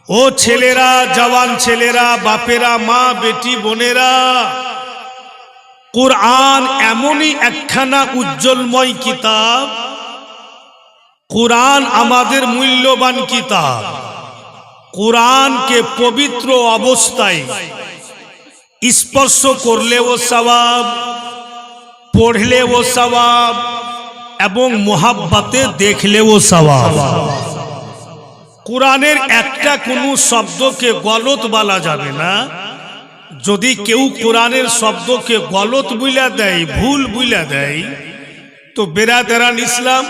ও ছেলেরা, জওয়ান ছেলেরা, বাপেরা, মা, বেটি, বোনেরা, কুরআন এমনই একখানা উজ্জ্বলময় কিতাব। কুরআন আমাদের মূল্যবান কিতাব। কুরআনকে পবিত্র অবস্থায় স্পর্শ করলেও সওয়াব, পড়লেও সওয়াব এবং মোহাব্বতে দেখলেও সওয়াব। কুরআনের একটা কোনো শব্দকে গলত বলা যাবে না। যদি কেউ কোরআনের শব্দকে গলত বুঝা দেয়, ভুল বুঝা দেয়, তো বেরাদারান ইসলাম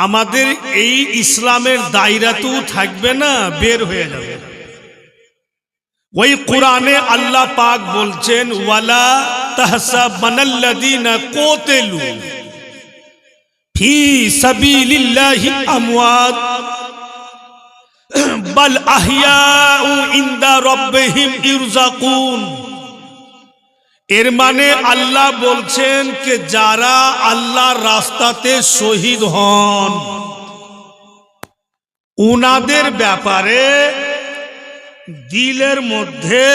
আমাদের এই ইসলামের দায়রাতেও থাকবে না, বের হয়ে যাবে। ওই কোরআনে আল্লাহ পাক বলছেন, ওয়ালা তাহসাবানাল্লাযীনা কুতিলু ফি সাবিলিল্লাহি আমওয়াত বাল আহইয়াউ ইনদা রাব্বিহিম ইরযাকুন। এর মানে আল্লাহ বলছেন যে যারা আল্লাহর রাস্তাতে শহীদ হন উনাদের ব্যাপারে দিলের মধ্যে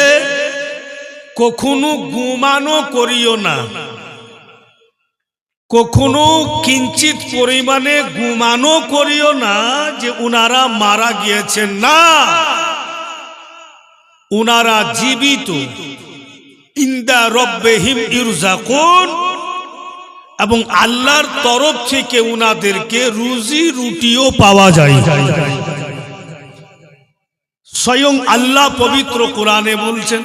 কখনো গুমানও করিও না, কখনো কিঞ্চিত পরিমাণে গুমানও করিও না যে উনারা মারা গিয়েছেন। না, উনারা জীবিত। ইনদা রাব্বিহিম ইরযাকুন, এবং আল্লাহর তরফ থেকে উনাদেরকে রুজি রুটিও পাওয়া যায়। স্বয়ং আল্লাহ পবিত্র কোরআনে বলছেন।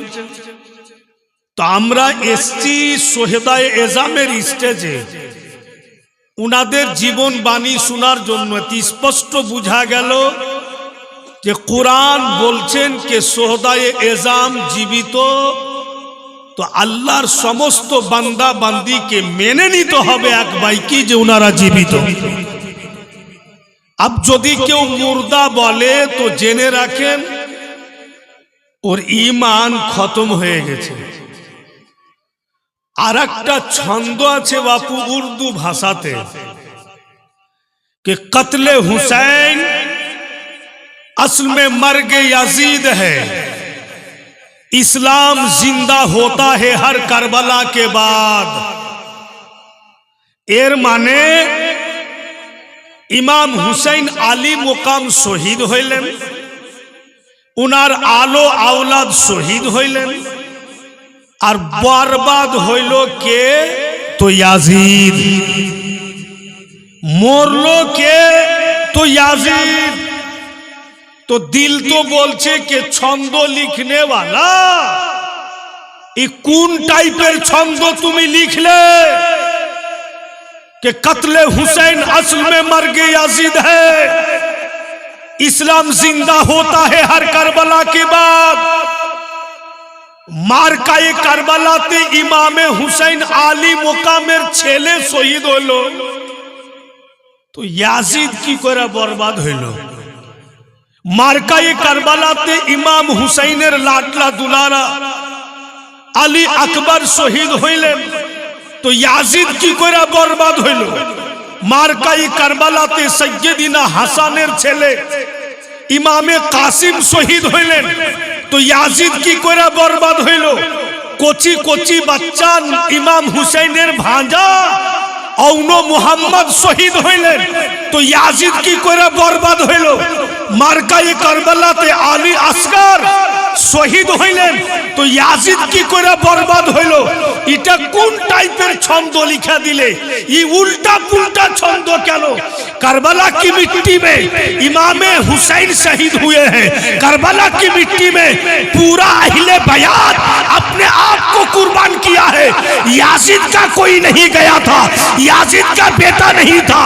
তো আমরা এসছি শোহেদায়ে এজামের স্টেজে, উনাদের জীবন বাণী শোনার জন্য। স্পষ্ট বুঝা গেল যে কোরআন বলছেন যে শোহদায়ে এজাম জীবিত, তো আল্লাহর সমস্ত বান্দা বান্দিকে মেনে নিতে হবে এক বাইকি যে উনারা জীবিত। আব যদি কেউ মুর্দা বলে তো জেনে রাখেন ওর ঈমান খতম হয়ে গেছে। আর একটা ছন্দ আছে বাপু উর্দু ভাষাতে, कि कत्ल हुसैन असल में मर्ग यजीद है, इस्लाम जिंदा होता है हर करबला के बाद। एर माने इमाम हुसैन आली मुकाम शहीद हইলেন, उनार आलो आउलाद शहीद हইলেন, আর বরবাদ হইল কে? তো ইয়াজিদ। মরলো কে? তো याजीद। तो दिल तो बोलছে के छंद लिखने वाला ये कौन टाइपर छंद तुम्हें लिखले कि कत्ले हुसैन असल में मर्ग याजिद है, इस्लाम जिंदा होता है हर करबला के बाद। मारकाए करबलाते इमामे हुसैन आली मुकामेर छेले शहीद हইল, तो याजिद की करे बर्बाद हইল। मारकाए करबलाते इमाम हुसैनेर लाडला दुलारा आली আকবর শহীদ হইলেন, तो याजिद की करे बर्बाद हইল। मारकाए करबलाते सय्यदिना হাসানের ছেলে इमामे কাসিম শহীদ হইলেন, तो याजिद की करे बर्बाद हইল। कोची कोची बच्चा इमाम हुसैनेर भांजा औनो मुहम्मद शहीद हইলেন, तो याजिद की करे बर्बाद हইল। मारकाए करबलाते आली আসগর শহীদ হইলেন, तो याजिद की करे बर्बाद हইল। এটা কোন টাইপের ছন্দ লিখা দিলে? ये उल्टा पुल्टा छंद क्यों? करबला की मिट्टी में इमामे हुसैन शहीद हुए हैं, करबला की मिट्टी में पूरा अहले बयात अपने आप को कुर्बान किया है। याजिद का कोई नहीं गया था, याजिद का बेटा नहीं था,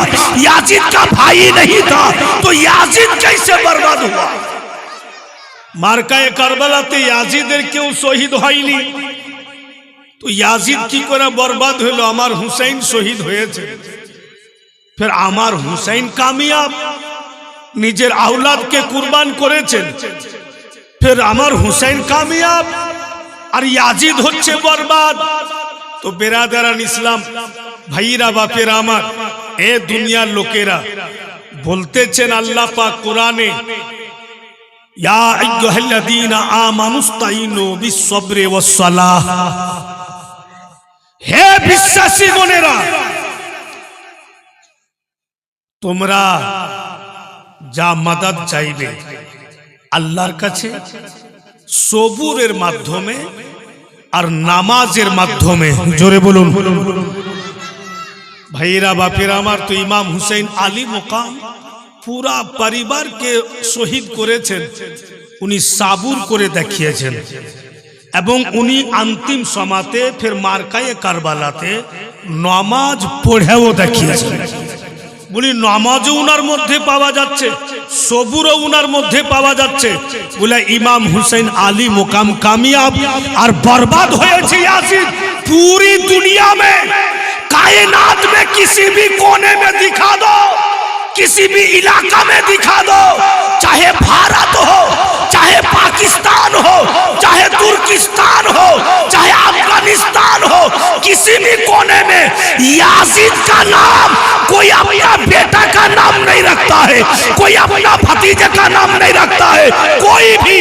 याजिद का भाई नहीं था, तो याजिद कैसे बर्बाद हुआ? मारकाए करबलाते याजिदेर केउ शहीद হয়নি, तो याजिद की करे बर्बाद হইল? আমার হুসাইন শহীদ হয়েছে। फिर আমার হুসাইন কামিয়াব, নিজের আওলাদকে কুরবান করেছেন। फिर আমার হুসাইন কামিয়াব আর ইয়াজিদ হচ্ছে বরবাদ। তো বেরাদারান ইসলাম, ভাইরা, বাপেরা আমার, এ দুনিয়ার লোকেরা বলতেছেন আল্লাহ পাক কোরআনে ইয়া আইয়ুহাল্লাযীনা আমানুস্তাঈনু বিস-সাবরি ওয়াস-সালাহ। হে বিশ্বাসীগণেরা, তোমরা যা মাদদ চাইবে আল্লাহর কাছে সবুরের মাধ্যমে আর নামাজের মাধ্যমে। জোরে বলুন। ভাইরা বাপেরা আমার, তো ইমাম হুসাইন আলী মুকাম পুরা পরিবারকে শহীদ করেছেন, উনি সাবুর করে দেখিয়েছেন। এবং উনি অন্তিম সমাতে ফের মার্কায়ে কারবালাতে নামাজ পড়েও দেখিয়েছেন। বলি নামাজও উনার মধ্যে পাওয়া যাচ্ছে, সবুরও উনার মধ্যে পাওয়া যাচ্ছে। বলে ইমাম হুসैन আলী মুকাম कामयाब और बर्बाद হয়েছে याजिद पूरी दुनिया में, कायनात में किसी भी कोने में दिखा दो, किसी भी इलाका में दिखा दो, चाहे भारत हो, चाहे पाकिस्तान हो, चाहे तुर्किस्तान हो, चाहे अफगानिस्तान हो, किसी भी कोने में याजिद का नाम कोई अपना बेटा का नाम नहीं रखता है, कोई अपना भतीजे का नाम नहीं रखता है। कोई भी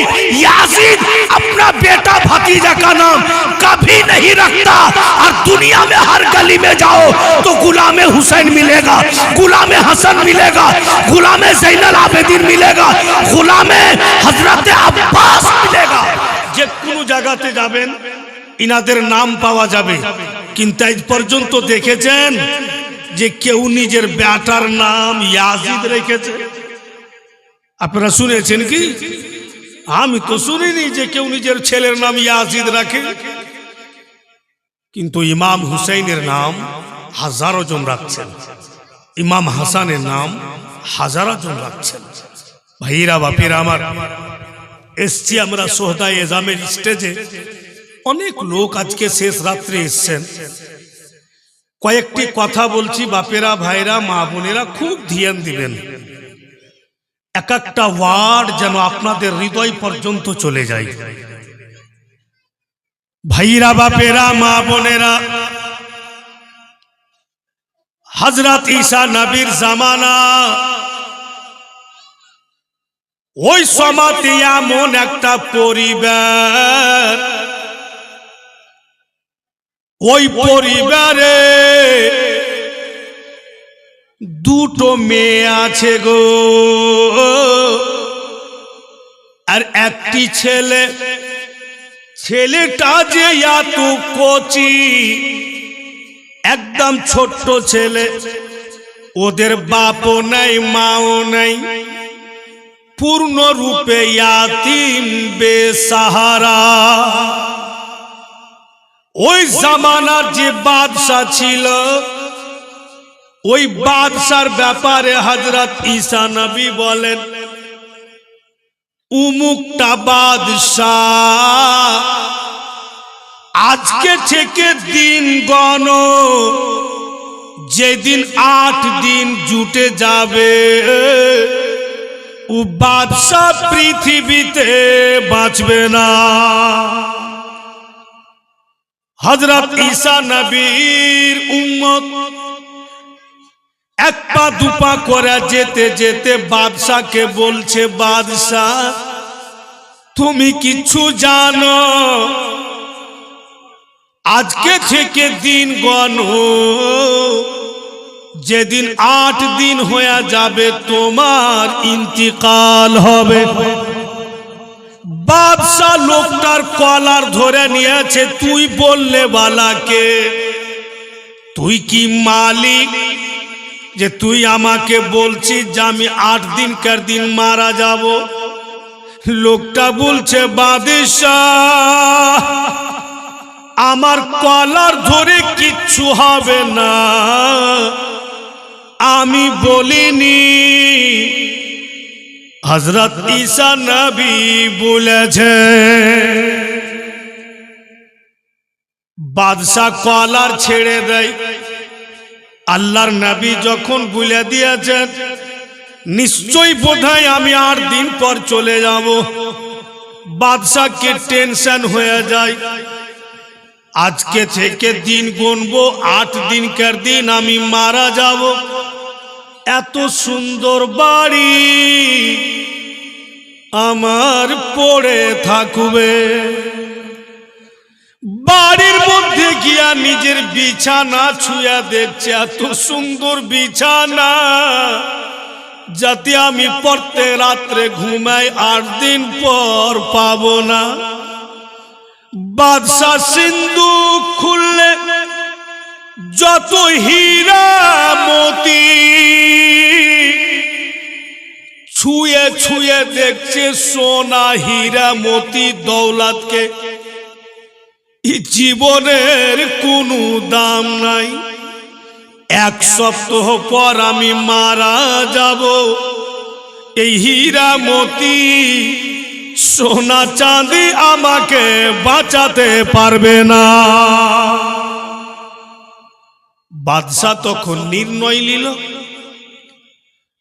याजिद अपना बेटा भतीजा का नाम कभी नहीं रखता। और दुनिया में हर गली में जाओ तो गुलाम हुसैन मिलेगा, गुलाम हसन मिलेगा, गुलाम ज़ैनुल आबिदीन मिलेगा, गुलाम हजरत अब्बास मिलेगा। যে কোনো জায়গাতে যাবেন ইনাদের নাম পাওয়া যাবে। কিন্তু আজ পর্যন্ত দেখেছেন যে কেউ নিজের বেটার নাম ইয়াজিদ রেখেছে? আপনারা শুনেছেন কি? আমি তো শুনিনি যে কেউ নিজের ছেলের নাম ইয়াজিদ রাখে। কিন্তু ইমাম হুসাইনের নাম হাজারো জন রাখছেন, ইমাম হাসানের নাম হাজারো জন রাখছেন। ভাইরা বাপেরা আমার, এসছি আমরা সোহদায়ে এজামের স্টেজে। অনেক লোক আজকে শেষ রাত্রে এসছেন। কয়েকটি কথা বলছি, বাপেরা ভাইরা মা বোনেরা খুব ধ্যান দিবেন। এক একটা ওয়ার্ড যেন আপনাদের হৃদয় পর্যন্ত চলে যায়। ভাইরা বাপেরা মা বোনেরা, হযরত ঈসা নবীর জামানা, ওই সমাজে এমন একটা পরিবার, ওই পরিবারে দুটো মেয়ে আছে গো, আর একটি ছেলে। ছেলেটা যে এত কচি, একদম ছোট্ট ছেলে, ওদের বাপও নাই মাও নাই, পূর্ণরূপে ইয়াতিম বেসাহারা। ওই জামানার যে বাদশা ছিল, ওই বাদশার ব্যাপারে হযরত ঈসা নবী বলেন, উমুকটা বাদশাহ আজকে থেকে দিন গণো, যেদিন 8 দিন জুটে যাবে ও বাদশাহ পৃথিবীতে বাঁচবে না। হযরত ঈসা নবীর উম্মত এক পা দুপা করে যেতে যেতে বাদশাকে বলছে, বাদশাহ তুমি কিছু জানো? আজকে থেকে দিন গণো, যেদিন 8 দিন হয়ে যাবে তোমার ইন্তিকাল হবে। বাদশাহ লোকটার কলার ধরে নিয়েছে, তুই বললে বালাকে, তুই কি মালিক যে তুই আমাকে বলছিস যে আমি 8 দিনকার দিন মারা যাব? লোকটা বলছে, বাদশাহ আমার কলার ধরে কিচ্ছু হবে না, আমি বলিনি, হযরত ঈসা নবী বলেছে। বাদশাহ কলার ছেড়ে দেয়। আল্লাহর নবী যখন বলে দিয়েছেন, নিশ্চয়ই বোধহয় আমি 8 দিন পর চলে যাব, বাদশাকে টেনশন হয়ে যায়। আজকে থেকে দিন গুনবো, 8 দিনকার দিন আমি মারা যাব। এত সুন্দর বাড়ি, আমার পড়ে থাকবে। বাড়ির মধ্যে গিয়া নিজের বিছানা ছুঁয়া দেখছে এত সুন্দর বিছানা, যাতে আমি পড়তে রাত্রে ঘুমাই 8 দিন পর পাবো না। বাদশা সিন্ধুক খুললে যত হীরা মতি, ছুঁয়ে ছুঁয়ে দেখছে সোনা হীরা মতি দৌলতকে। জীবনের কোনো দাম নাই। 1 সপ্তাহ পর আমি মারা যাব, এই হীরা মতি সোনা চাঁদি আমাকে বাঁচাতে পারবে না। বাদশা তখন নির্ণয় নিল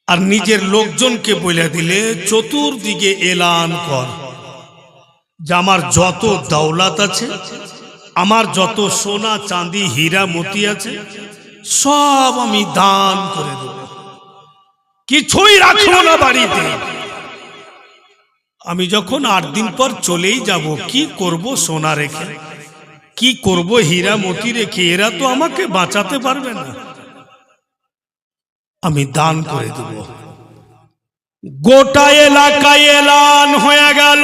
আর নিজের লোকজনকে বলে দিলে, চতুর্দিকে এলান কর যে আমার যত দৌলত আছে, আমার যত সোনা চাঁদি হীরা মতি আছে, সব আমি দান করে দেব, কিছুই রাখবো না বাড়িতে। আমি যখন 8 দিন পর চলেই যাব, কি করব সোনা রেখে, কি করব হীরা মতি রেখে? এরা তো আমাকে বাঁচাতে পারবে না, আমি দান করে দেব। গোটা এলাকায় এলান হয়ে গেল,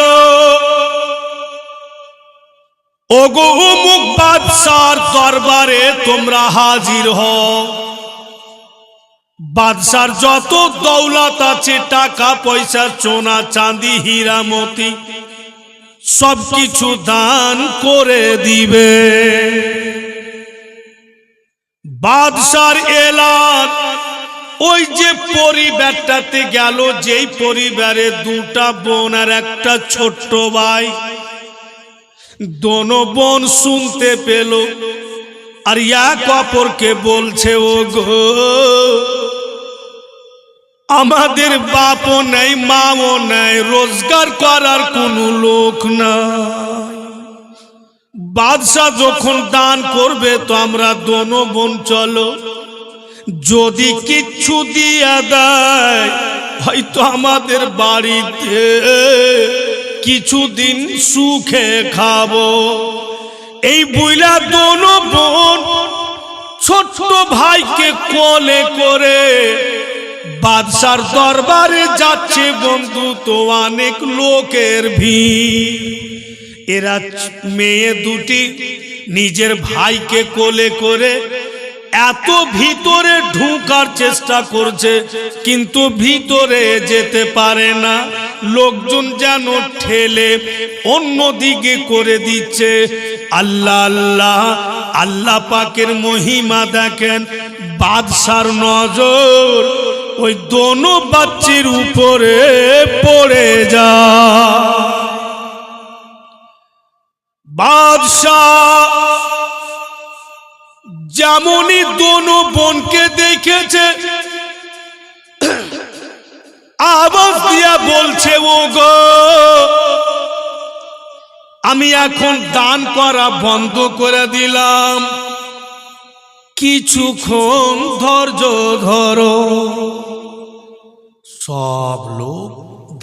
ওগো অমুক বাদশার দরবারে তোমরা হাজির হও। বাদশার যত দৌলত আছে, টাকা পয়সা সোনা চাঁদি হীরা মতি, সবকিছু দান করে দিবে। বাদশার এলান ওই যে পরিবারটাতে গেল, যেই পরিবারে 2টা বোন আর একটা ছোট্ট ভাই। দোনো বোন শুনতে পেল আর এক অপরকে বলছে, ও গো, আমাদের বাপও নাই মাও নাই, রোজগার করার কোনো লোক নাই। বাদশা যখন দান করবে তো আমরা দোনো বোন চলো, যদি কিচ্ছু দিয়া দেয় হয়তো আমাদের বাড়িতে কিছুদিন সুখে খাবো। এই বুইলা দোনো বোন ছোট্ট ভাইকে কোলে করে বাদশার দরবারে যাচ্ছে। বন্ধু, তো অনেক লোকের ভিড়। এরা মেয়ে দুটি নিজের ভাইকে কোলে করে এত ভিতরে ঢোকার চেষ্টা করছে, কিন্তু ভিতরে যেতে পারে না। লোকজন যেন ঠেলে অন্যদিকে করে দিচ্ছে। আল্লাহ আল্লাহ, আল্লাহ পাকের মহিমা দেখেন। বাদশার নজর ওই দোনো বাচ্চির উপরে পড়ে যায়। বাদশাহ যেমনই দোনো বোনকে দেখেছে, আওয়াজ দিয়া বলছে, ও গো, আমি এখন দান করা বন্ধ করে দিলাম, কিছুক্ষণ ধৈর্য ধরো। সব লোক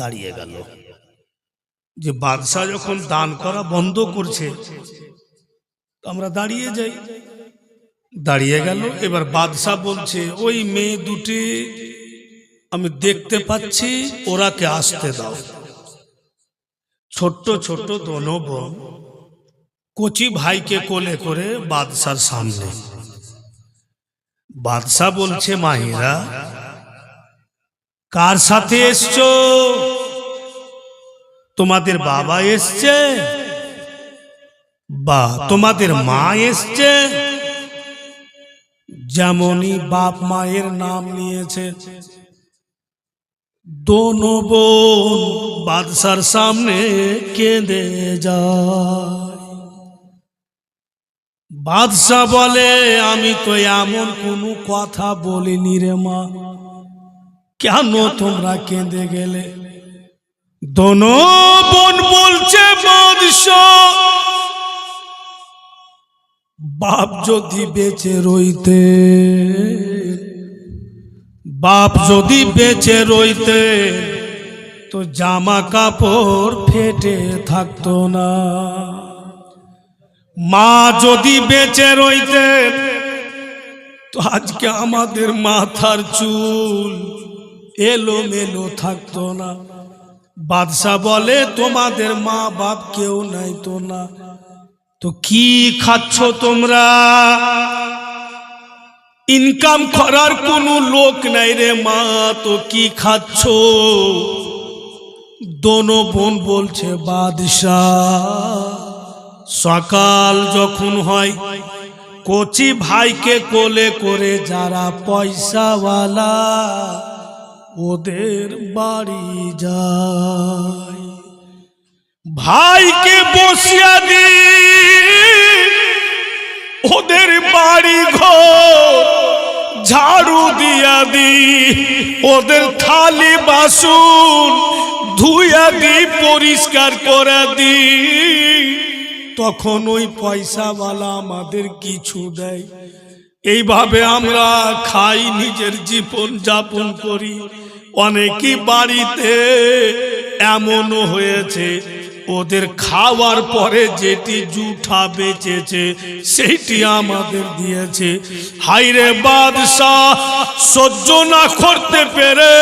দাঁড়িয়ে গেল। যে বাদশাহ যখন দান করা বন্ধ করছে, আমরা দাঁড়িয়ে যাই। দাঁড়িয়ে গেল। এবার বাদশাহ বলছে, ওই মেয়ে দুটি আমি দেখতে পাচ্ছি, ওরাকে আসতে দাও। ছোট্ট ছোট্ট দোনো বোন কচি ভাইকে কোলে করে বাদশার সামনে। বাদশাহ বলছে, মাহিরা, কার সাথে এসছো? তোমাদের বাবা এসছে বা তোমাদের মা এসছে? যেমনই বাপ মায়ের নাম নিয়েছে, দোনো বোন বাদশার সামনে কেঁদে যায়। বাদশাহ বলে, আমি তো এমন কোনো কথা বলিনি রে মা, কেন তোমরা কেঁদে গেলে? দোনো বোন বলছে, বাদশাহ, বাপ যদি বেঁচে রইতে, বাপ যদি বেঁচে রইতে তো জামা কাপড় ফেটে থাকতো না। মা যদি বেঁচে রইতেন তো আজকে আমাদের মাথার চুল এলোমেলো থাকতো না। বাদশা বলে তোমাদের মা বাপ কেউ নাই তো না, তো কি খাচ্ছ তোমরা? ইনকাম করার কোনো লোক নাই রে মা, তো কি খাচ্ছ? দোনো বোন বলছে বাদশাহ সকাল যখন হয় কচি ভাইকে কোলে করে যারা পয়সাওয়ালা ওদের বাড়ি যায়, ভাইকে বসিয়া দি ওদের বাড়ি ঘর ঝাড়ু দিয়া দি, ওদের থালি বাসন ধুইয়া দি পরিষ্কার করে দি। তখন ওই পয়সাওয়ালা আমাদের কিছু দেয়। এইভাবে আমরা খাই, নিজের জীবন যাপন করি। অনেকই বাড়িতে এমনও হয়েছে ওদের খাওয়ার পরে যেটি জুঠা বেঁচেছে সেইটি আমাদের দিয়েছে। হায়রে বাদশাহ সহ্য না করতে পেরে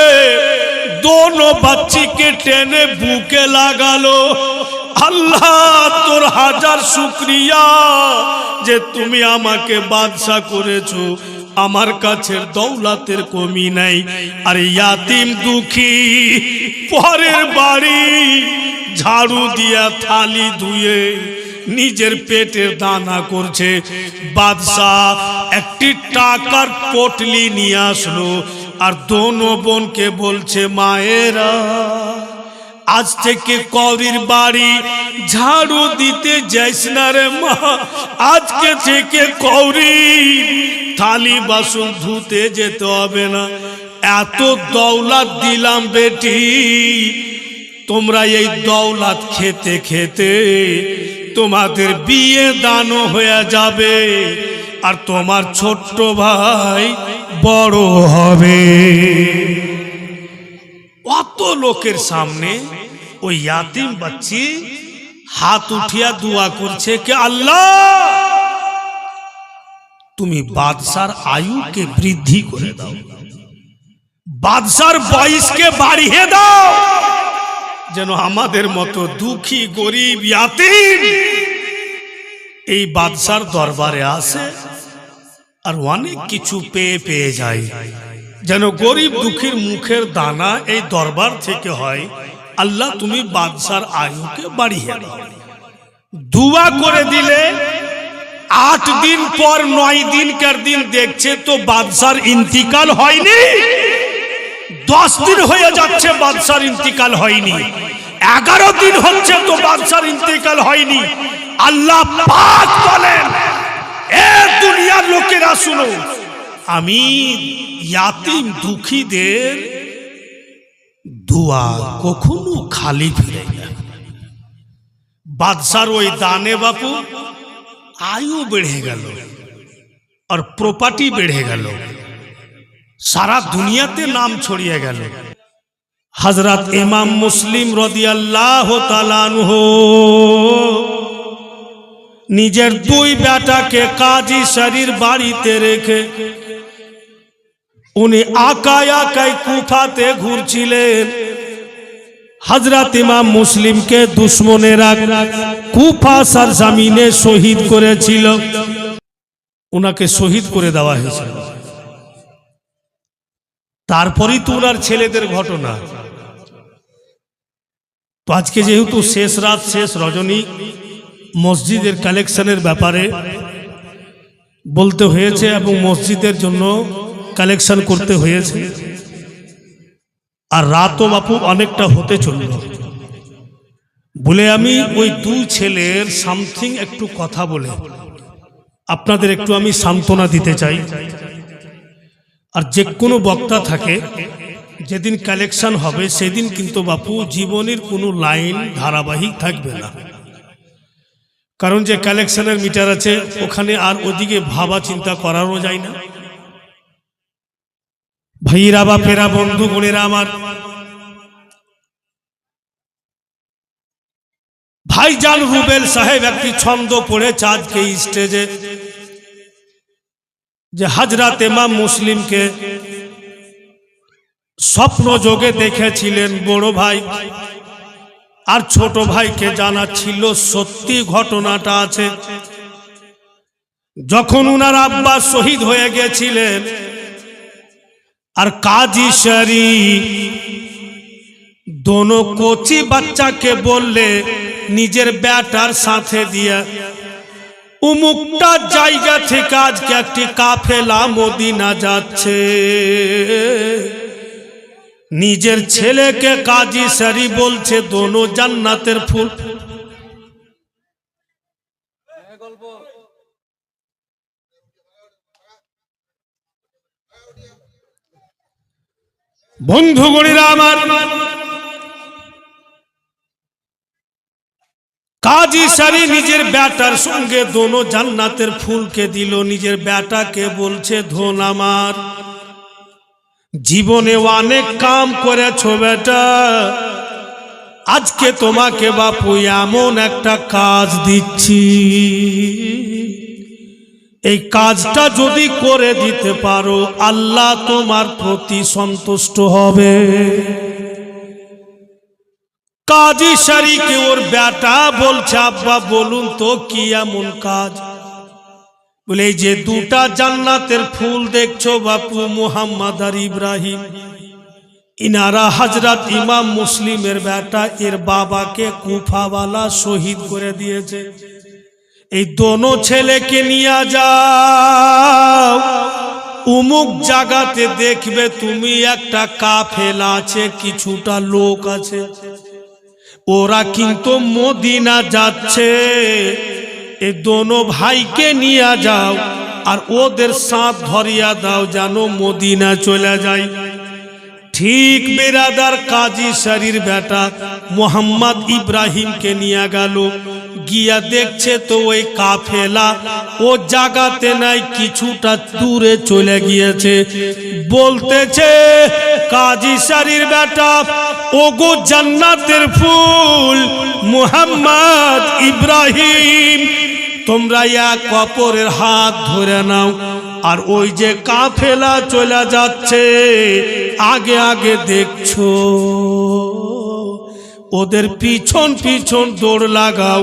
দোনো বাচ্চিকে টেনে বুকে লাগালো। আল্লাহ তোর হাজার শুকরিয়া যে তুমি আমাকে বাদশা করেছো, আমার কাছে দৌলতের কমি নাই। আর ইয়াতিম দুঃখী পরের বাড়ি ঝাড়ু দিয়া থালি ধুয়ে নিজের পেটের দানা করছে। বাদশাহ একটি টাকার পটলি নিয়ে আসলো আর দোনো বোনকে বলছে মায়েরা আজ থেকে কৌরির বাড়ি ঝাড়ু দিতে যাইস না রে মা, আজকে থেকে কৌরি থালি বাসন ধুতে যেতে হবে না। এত দৌলত দিলাম বেটি, তোমরা এই দৌলত খেতে খেতে তোমাদের বিয়ে দানও হয়ে যাবে আর তোমার ছোট্ট ভাই বড় হবে। অত লোকের সামনে ওই ইয়াতিম বাচ্চি হাত উঠিয়া দোয়া করছে কে আল্লাহ তুমি বাদশার আয়ুকে বৃদ্ধি করে দাও, বাদশার বয়সকে বাড়িয়ে দাও, যেন আমাদের মতো দুঃখী গরিব ইয়াতিম এই বাদশার দরবারে আসে আর অনেক কিছু পেয়ে যায়। যেন গরিব দুঃখীর মুখের দানা এই দরবার থেকে হয়। আল্লাহ তুমি বাদশার আয়ুকে বাড়িয়ে দাও। দুয়া করে দিলে 8 দিন পর 9 দিনকার দিন দেখছে তো বাদশার ইন্তিকাল হয়নি। 10 দিন হয়ে যাচ্ছে বাদশার ইন্তিকাল হয়নি। 11 দিন হচ্ছে তো বাদশার ইন্তিকাল হয়নি। আল্লাহ পাক বলেন এ দুনিয়ার লোকেরা শুনো, আমি ইয়াতিম দুঃখীদের দোয়া কখনো খালি ফিরে না। বাদশার ওই দানে বাপু আয়ু বেড়ে গেল আর প্রপার্টি বেড়ে গেল, সারা দুনিয়াতে নাম ছড়িয়ে গেল। হযরত ইমাম মুসলিম রাদিয়াল্লাহু তাআলা আনহু নিজের 2 বেটাকে কাজী শরীর বাড়িতে রেখে উনি আকায় কুফাতে ঘুরছিলেন। হযরত ইমাম মুসলিমকে দুশমনেরা কুফা সরজমিনে শহীদ করেছিল, উনাকে শহীদ করে দেওয়া হয়েছিল। তারপরেই তো ওনার ছেলেদের ঘটনা। তো আজকে যেহেতু শেষ রাত শেষ রজনী, মসজিদের কালেকশনের ব্যাপারে বলতে হয়েছে এবং মসজিদের জন্য কালেকশন করতে হয়েছে। আর রাতও বাপু অনেকটা হতে চলল বলে আমি ওই 2 ছেলের সামথিং একটু কথা বলে আপনাদের একটু আমি সান্ত্বনা দিতে চাই। আর যে কোনো বক্তা থাকে যেদিন কালেকশন হবে সেদিন কিন্তু বাপু জীবনের কোনো লাইন ধারাবাহিক থাকবে না, কারণ যে কালেকশনের মিটার আছে ওখানে আর ওদিকে ভাবা চিন্তা করানো যায় না। ভাইরা বাপেরা বন্ধু বোনেরা আমার, ভাইজান রুবেল সাহেব একটি ছন্দ পড়েছে আজকে স্টেজে, যে হযরত ইমাম মুসলিমকে স্বপ্ন যোগে দেখেছিলেন বড় ভাই, আর ছোট ভাইকে জানাচ্ছিল সত্যি ঘটনাটা আছে। যখন উনার আব্বা শহীদ হয়ে গেছিলেন, আর কাজী শরীফ दोनों कोची बच्चा के बोलले निजेर बेटार साथे दिया उमुकटा जायगा थेके आजके एकटी काफेला मदीना जाच्छे। निजेर छेलेके काजी शरीफ बोलछे दोनों जान्नातेर फुल। बंधुगणिरा आमार, काजी शरीफ निजेर बेटार संगे दोनों जान्नातेर फुल के दिल। निजेर बेटा के बोलछे धन आमार जीवने अनेक काम करेछो बेटा, आजके तोमाके बापू एमन एकटा काज दिচ্ছি, এই কাজটা যদি করে দিতে পারো আল্লাহ তোমার প্রতি সন্তুষ্ট হবে। কাজী শরীফকে ওর বেটা বলছে আব্বা বলুন তো কি এমন কাজ? বলে এই যে দুটা জান্নাতের ফুল দেখছো বাপু মুহাম্মদ আর ইব্রাহিম, ইনারা হযরত ইমাম মুসলিমের বেটা, এর বাবাকে কুফাওয়ালা শহীদ করে দিয়েছে। এই दोनों ছেলেকে নিয়ে যাও, উমুক জায়গাতে দেখবে তুমি একটা কাফেলা আছে, কিছুটা লোক আছে, ওরা কিন্তু মদিনা যাচ্ছে। এই दोनों ভাইকে নিয়ে যাও আর ওদের সাথ ধরিয়া দাও যেন মদিনা চলে যায়। ठीक बेरादार काजी शरीर बेटा मोहम्मद इब्राहिम के निया गेलो, गिया देखछे तो ओई काफेला ओ जागाते नाई किछुटा दूरे चले गिয়েছে। बोलतेছে काजी शरीर बेटा ओगो जन्नतेर फूल मोहम्मद इब्राहिम তোমরা এক অপরের হাত ধরে নাও, আর ওই যে কাফেলা চলে যাচ্ছে আগে আগে দেখছো, ওদের পিছন পিছন দৌড় লাগাও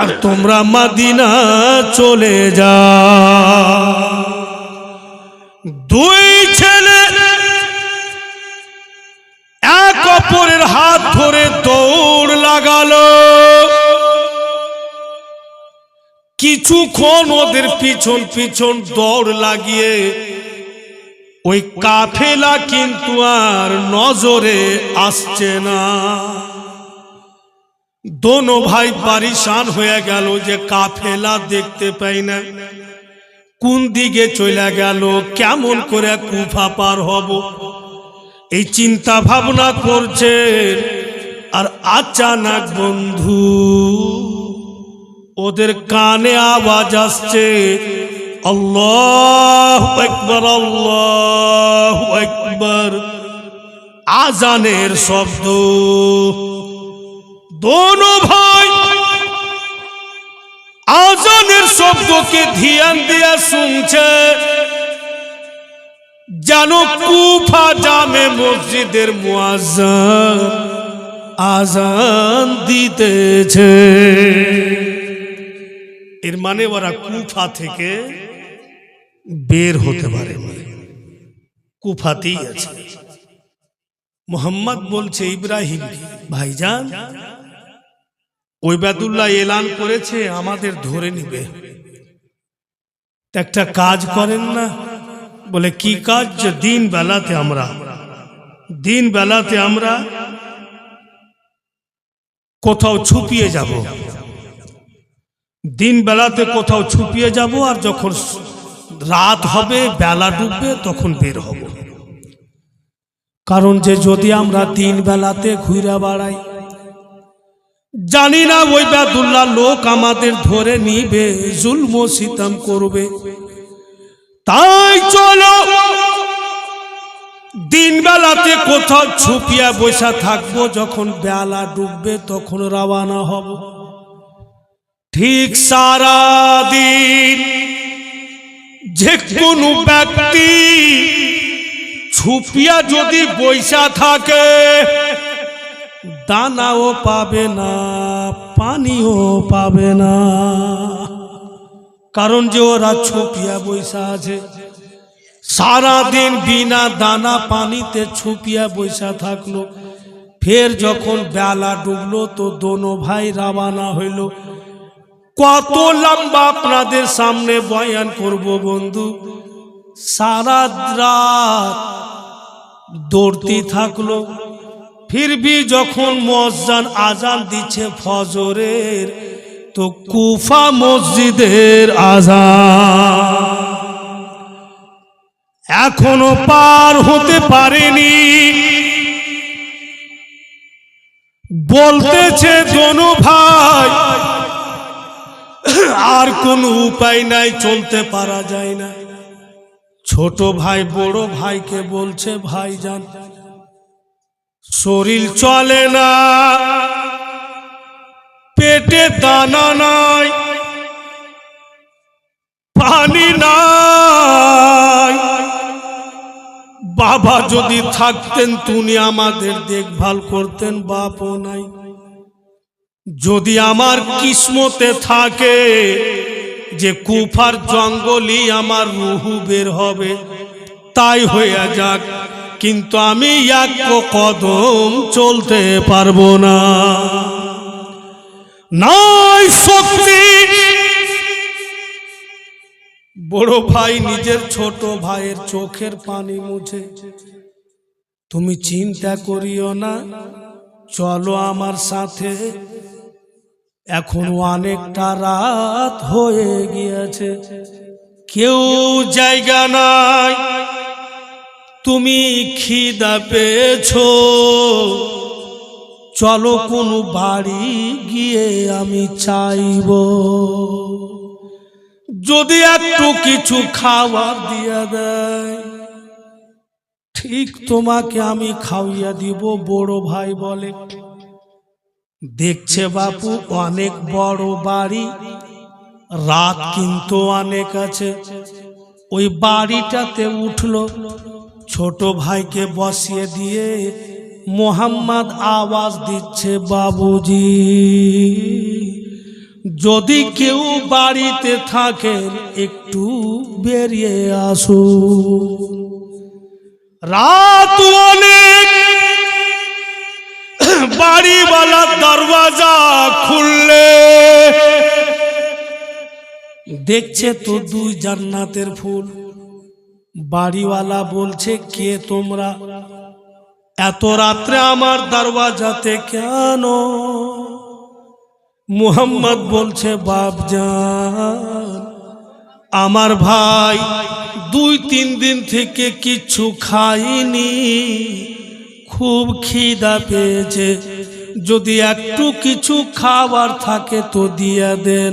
আর তোমরা মদিনা চলে যাও। দুই ছেলে এক অপরের হাত ধরে দৌড় লাগালো। কিছুক্ষণ ওদের পিছন পিছন দৌড় লাগিয়ে ওই কাফেলা কিন্তু আর নজরে আসছে না। दोनों भाई परेशान হয়ে গেল যে কাফেলা দেখতে পাই না, কোন দিকে চলে গেল, কেমন করে কুফা পার হব, এই চিন্তা ভাবনা করছে। আর আচানক বন্ধু ওদের কানে আওয়াজ আসছে আল্লাহু আকবার আল্লাহু আকবার, আজানের শব্দ। दोनों भाई আজানের শব্দকে ধ্যান দিয়ে শুনছে, জানো কুফা জামে মসজিদের মুয়াজ্জিন আজান দিতেছে। এর মানে ওরা কুফা থেকে বের হতে পারে, কুফাতেই আছে। মোহাম্মদ বলছে ইব্রাহিম ভাইজান ওবায়দুল্লাহ এলান করেছে আমাদের ধরে নিবে, একটা কাজ করেন না। বলে কি কাজ? দিন বেলাতে আমরা কোথাও ছুপিয়ে যাব, दिन बेलाते कोথাও छुपिए যাব, और যখন রাত হবে বেলা ডুববে তখন বের হব। কারণ যে যদি আমরা দিন বেলাতে ঘুরে বেড়াই, জানি না ওই বাদুল্লাহ লোক আমাদের ধরে নিবে, জুলম ও সিতম করবে। তাই চলো দিন বেলাতে কোথাও ছুপিয়া বসা থাকবো, যখন বেলা ডুববে তখন রওনা হব। ঠিক সারা দিন যে কোনো ব্যক্তি ছুপিয়া যদি বসা থাকে, দানাও পাবে না, পানিও পাবে না। কারণ যে ওরা ছুপিয়া বসা আছে, সারা দিন বিনা দানা পানিতে ছুপিয়া বসা থাকলো। ফের যখন বেলা ডুবলো তো দোনো ভাই রওনা হইল। কত লম্বা আপনাদের সামনে বয়ান করব বন্ধু। সারা রাত দৌড়তে থাকলো। ফির ভি যখন মুয়াজ্জিন আজান দিচ্ছে ফজরের, তো কুফা মসজিদের আজান এখনো পার হতে পারেনি। বলতেছে দোনো ভাই, আর কোনো উপায় নাই, চলতে পারা যায় না। ছোট ভাই বড় ভাইকে বলছে, ভাইজান শরীর চলে না, পেটে দানা নাই, পানি নাই। বাবা যদি থাকতেন তুমি আমাদের দেখভাল করতেন, বাপও নাই। যদি আমার কিসমতে থাকে যে কুফার জঙ্গলই আমার রুহু বের হবে, তাই হইয়া যাক, কিন্তু আমি এক কদম চলতে পারবো না। নাই শক্তি। বড় ভাই নিজের ছোট ভাইয়ের চোখের পানি মুছে, তুমি চিন্তা করিও না, চলো আমার সাথে, এখন অনেকটা রাত হয়ে গিয়েছে, কেউ জায়গা নাই, তুমি খিদা পেয়েছো, চলো কোনো বাড়ি গিয়ে আমি চাইব, যদি একটু কিছু খাবার দিয়া দেয়, ঠিক তোমাকে আমি খাওয়াইয়া দিব। বড় ভাই বলে, দেখছে বাপু অনেক বড় বাড়ি, রাত কিন্তু অনেক আছে। ওই বাড়িটাতে উঠলো, ছোট ভাইকে বসিয়ে দিয়ে মোহাম্মদ আওয়াজ দিচ্ছে, বাবুজি যদি কেউ বাড়িতে থাকেন একটু বেরিয়ে আসুন, রাত অনেক। বাড়িওয়ালার দরওয়াজা খুললে দেখছে তো দুই জান্নাতের ফুল। বাড়িওয়ালা বলছে, কে তোমরা, এত রাত্রে আমার দরওয়াজাতে কেন? মুহাম্মদ বলছে, বাপজান আমার ভাই 2-3 দিন থেকে কিচ্ছু খাইনি, খুব খিদা পেয়েছে, যদি একটু কিছু খাবার থাকে তো দিয়ে দেন,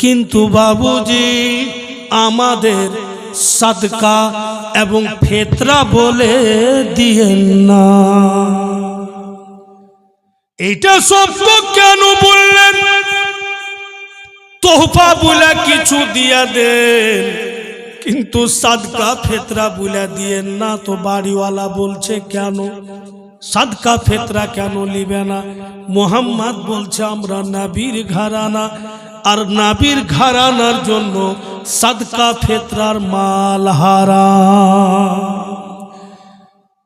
কিন্তু বাবুজি আমাদের সাদকা এবং ফিতরা বলে দিয়েন না। এটা শব্দ কেন বললেন? তোহফা বলে কিছু দিয়া দেন, কিন্তু সাদকা ফিতরা বলে দিয়েন না। তো বাড়িওয়ালা বলছে, কেন সাদকা ফিতরা কেন নিবে না? মুহাম্মদ বলছে, আমরা নবীর ঘরানা, আর নবীর ঘরানার জন্য সাদকা ফিতরার মাল হারাম।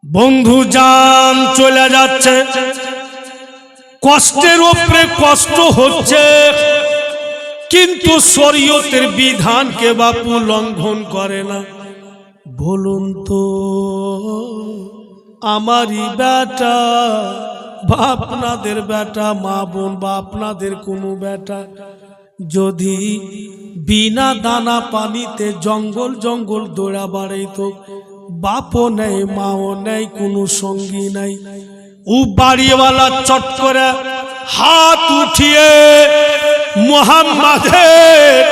বন্ধু জান চলে যাচ্ছে, কষ্টের উপরে কষ্ট হচ্ছে, কিন্তু শরীয়তের বিধানকে বাপু লঙ্ঘন করে না। বলুন তো, আমারই বেটা বা আপনাদের বেটা, মা বোন বা আপনাদের কোনো বেটা যদি বিনা দানা পানিতে জঙ্গল জঙ্গল দৌড়া বাড়াইতো, বাপও নেই মাও নেই, কোনো সঙ্গী নাই, ও বাড়িওয়ালা চট করে হাত উঠিয়ে মুহাম্মাদের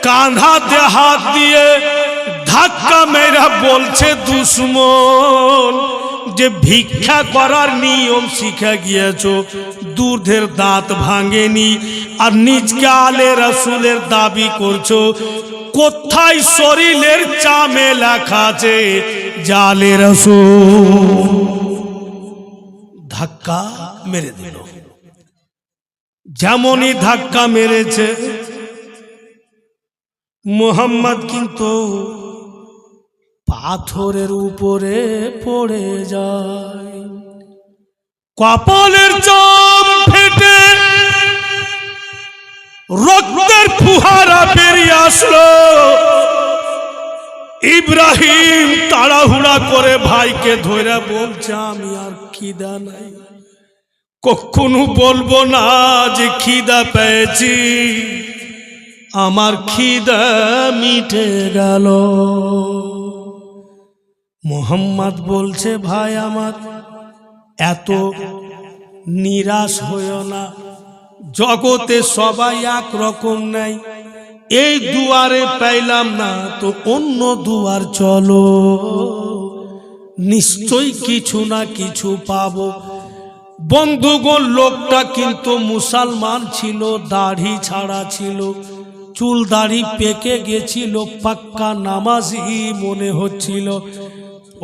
কাঁধাতে হাত দিয়ে ধাক্কা মেরা বলছে দুশ্মন যে ভিক্ষা করার নিয়ম শিখে গিয়েছো, দুধের দাঁত ভাঙেনি আর নিজকে আলে রাসূলের দাবি করছো। কোথায় শরীরের চামে লেখা আছে জালে রাসূল? ধাক্কা মেরে দিল। যেমনই ধাক্কা মেরেছে মুহাম্মদ কিন্তু পাথরের উপরে পড়ে যায়। কপালের চাম ফেটে রক্তের ফুহারা বেরিয়ে আসলো। ইব্রাহিম তাড়াহুড়া করে ভাইকে ধরে বলছে, আমি আর খিদা নাই, কখনো বলবো না যে খিদা পেয়েছি, আমার খিদা মিটে গেল। মুহাম্মদ বলছে, ভাই আমার এত নিরাশ হইও না, জগতে সবাই এক রকম নাই। এই দুয়ারে পাইলাম না তো অন্য দুয়ার চলো, নিশ্চয়ই কিছু না কিছু পাবো। বন্ধুগণ, লোকটা কিন্তু মুসলমান ছিল, দাড়ি ছাড়া ছিল, চুল দাড়ি পেকে গেছিল, পাক্কা নামাজি মনে হচ্ছিল।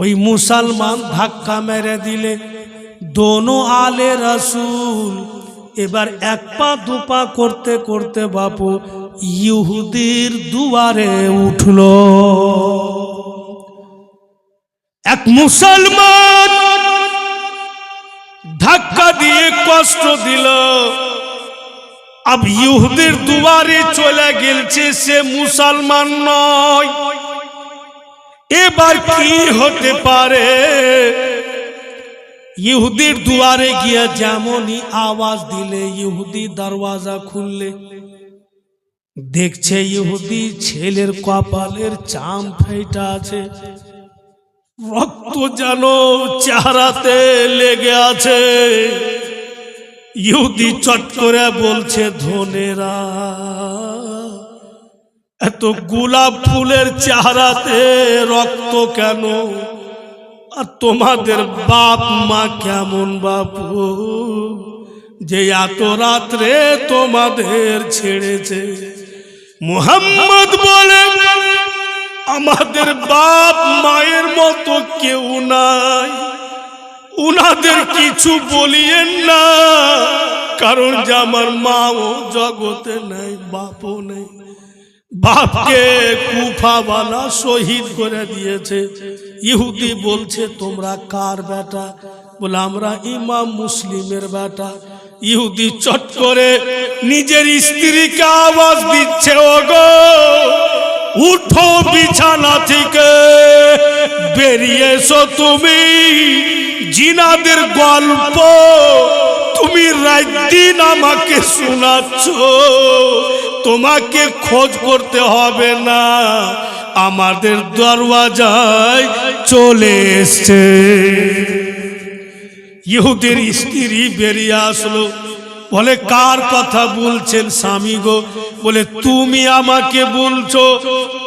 ওই মুসলমান ধাক্কা মেরে দিলে দোনো আলে রাসূল এবার এক পা দুপা করতে করতে বাপু ইহুদির দুয়ারে উঠল। এক মুসলমান ধাক্কা দিয়ে কষ্ট দিল, अब ইহুদির দুয়ারে চলে গেছে, সে মুসলমান নয়। এবার কি হতে পারে? ইহুদির দুয়ারে গিয়ে যেমনই আওয়াজ দিলে ইহুদি দরওয়াজা খুললে, দেখছে ইহুদি ছেলের কপালের চাম ফেটা আছে, রক্ত যেন চেহারাতে লেগে আছে। ইহুদি চট করে বলছে, ধনেরা এত গোলাপ ফুলের চেহারাতে রক্ত কেন? আর তোমাদের বাপ মা কেমন বাপু যে এত রাত্রে তোমাদের ছেড়েছে? মুহাম্মদ বলে, আমাদের বাপ মায়ের মতো কেউ নাই, উনাদের কিছু বলিয়েন না, কারণ যে আমার মাও জগতে নেই, বাপও নেই। বাপকে কুফাওয়ালা শহীদ করে দিয়েছে। ইহুদি বলছে, তোমরা কার বেটা? বলে, আমরা ইমাম মুসলিমের বেটা। ইহুদি চট করে নিজের স্ত্রীকে আওয়াজ দিচ্ছে, ওগো উঠো বিছানা থেকে, বেরিয়ে এসো, তুমি জিনাদের গল্প তুমি রাত দিন আমাকে শোনাচ্ছ, তোমাকে খোঁজ করতে হবে না, আমাদের দরওয়াজায় চলে এসছে। ইহুদির স্ত্রী বেরিয়ে আসলো, বলে, কার কথা বলছেন স্বামী গো? বলে, তুমি আমাকে বলছো,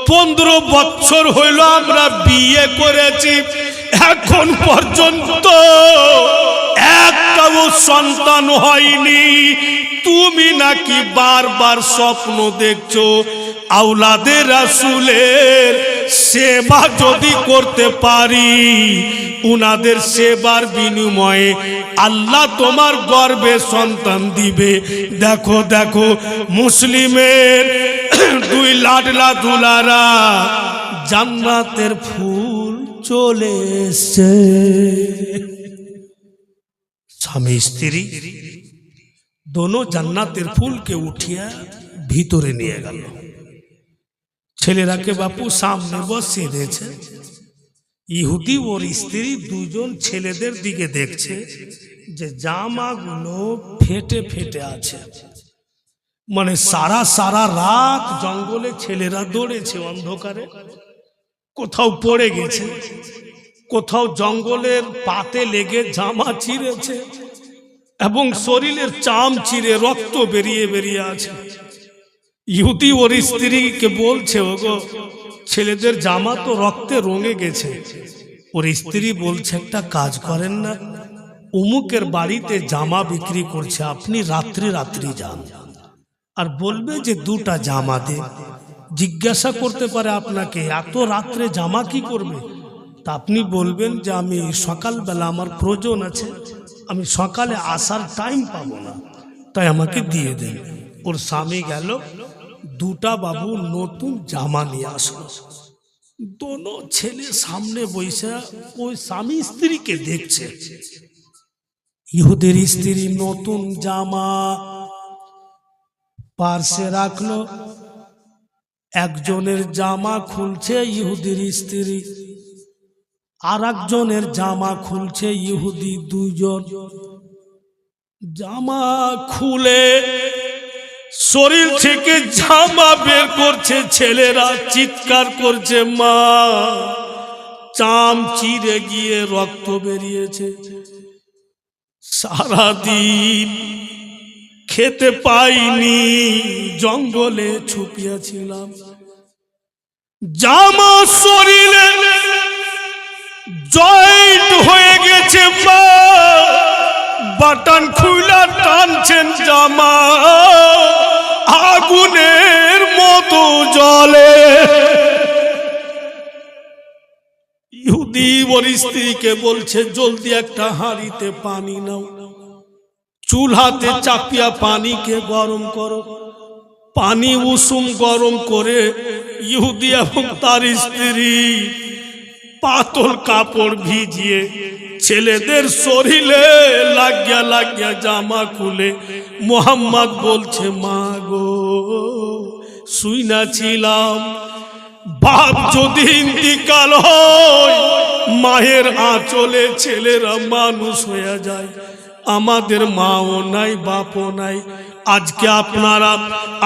15 বছর হইল আমরা বিয়ে করেছি, এখন পর্যন্ত একটাও সন্তান হয়নি। তুমি নাকি বারবার স্বপ্ন দেখছো আওলাদে রাসূলের সেবা যদি করতে পারি, উনাদের সেবার বিনিময়ে আল্লাহ তোমার গর্ভে সন্তান দিবে। দেখো দেখো, মুসলিমের 2 লাডলা দুলারা জান্নাতের ফুল চলে এসছে। স্বামী স্ত্রী দোনো জান্নাতের ফুলকে উঠিয়া ভিতরে নিয়ে গেল। ছেলেরাকে বাপু সামনে বসিয়ে দিয়েছে। ইহুদি ওর স্ত্রী দুজন ছেলেদের দিকে দেখছে যে জামাগুলো ফেটে ফেটে আছে। মানে সারা রাত জঙ্গলে ছেলেরা দৌড়েছে অন্ধকারে, কোথাও পড়ে গেছে, কোথাও জঙ্গলের পাতে লেগে জামা চিরেছে এবং শরীরের চাম চিরে রক্ত বেরিয়ে বেরিয়ে আছে। ইহুদি ওর স্ত্রীকে বলছে, ওগো ছেলেদের জামা তো রক্তে রঙে গেছে। ওর স্ত্রী বলছে, একটা কাজ করেন না, অমুকের বাড়িতে জামা বিক্রি করছে, আপনি রাত্রি রাত্রি যান আর বলবে যে দুটা জামা দে। জিজ্ঞাসা করতে পারে আপনাকে, এত রাত্রে জামা কি করবে? তা আপনি বলবেন যে আমি সকালবেলা আমার প্রয়োজন আছে, আমি সকালে আসার টাইম পাবো না, তাই আমাকে দিয়ে দেন। ওর স্বামী গেল, দুটা বাবু নতুন জামা নিয়ে আসলো। দোনো ছেলে সামনে বসে ওই স্বামী স্ত্রীকে দেখছে। ইহুদির স্ত্রী নতুন জামা পার্শ্বে রাখলো, একজনের জামা খুলছে ইহুদির স্ত্রী, আর একজনের জামা খুলছে ইহুদি। দুইজন জামা খুলে শরীর থেকে জামা বের করছে, ছেলেরা চিৎকার করছে, মা, চাম চিরে গিয়ে রক্ত বেরিয়েছে, সারাদিন খেতে পাইনি, জঙ্গলে ছুপিয়েছিলাম, জামা শরীরে জয়েন্ট হয়ে গেছে, মা, বাটন খুলে টানছেন, জামা আগুনের মতো জ্বলে। ইহুদি ওর স্ত্রীকে বলছে, জলদি একটা হাঁড়িতে পানি নাও, চুলাতে চাপিয়া পানিকে গরম করো। পানি উষুম গরম করে ইহুদি এবং তার স্ত্রী পাতল কাপড় ভিজিয়ে ছেলেদের শরীরে লাগিয়া লাগিয়া জামা খুলে মোহাম্মদ বলছে, মা গো, শুইনা ছিলাম, বাপ যদি ইন্তিকাল হয়, মায়ের আঁচলে ছেলেরা মানুষ হয়ে যায়, আমাদের মাও নাই, বাপও নাই, আজকে আপনারা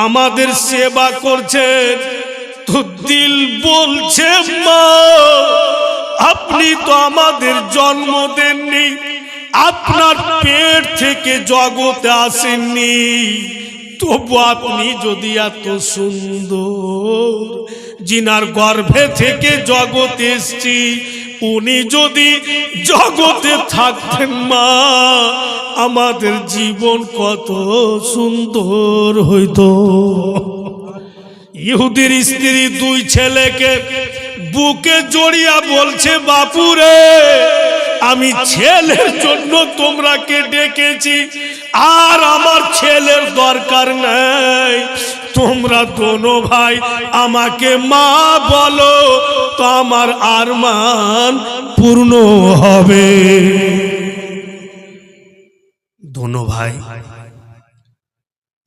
আমাদের সেবা করছেন, তো দিল বলছে, মা, আপনি তো আমাদের জন্ম দেননি, আপনার পেট থেকে জগতে আসেননি, তবু আপনি যদি এত সুন্দর, জিনার গর্ভে থেকে জগতে এসছি, উনি যদি জগতে থাকতেন, মা, আমাদের জীবন কত সুন্দর হইতো। ইহুদির স্ত্রী দুই ছেলেকে বুকে জড়িয়া বলছে, বাপুরে, আমি ছেলের জন্য তোমরাকে ডেকেছি, আর আমার ছেলের দরকার নাই, তোমরা দোনো ভাই আমাকে মা বলো, তো আমার আরমান পূর্ণ হবে। দোনো ভাই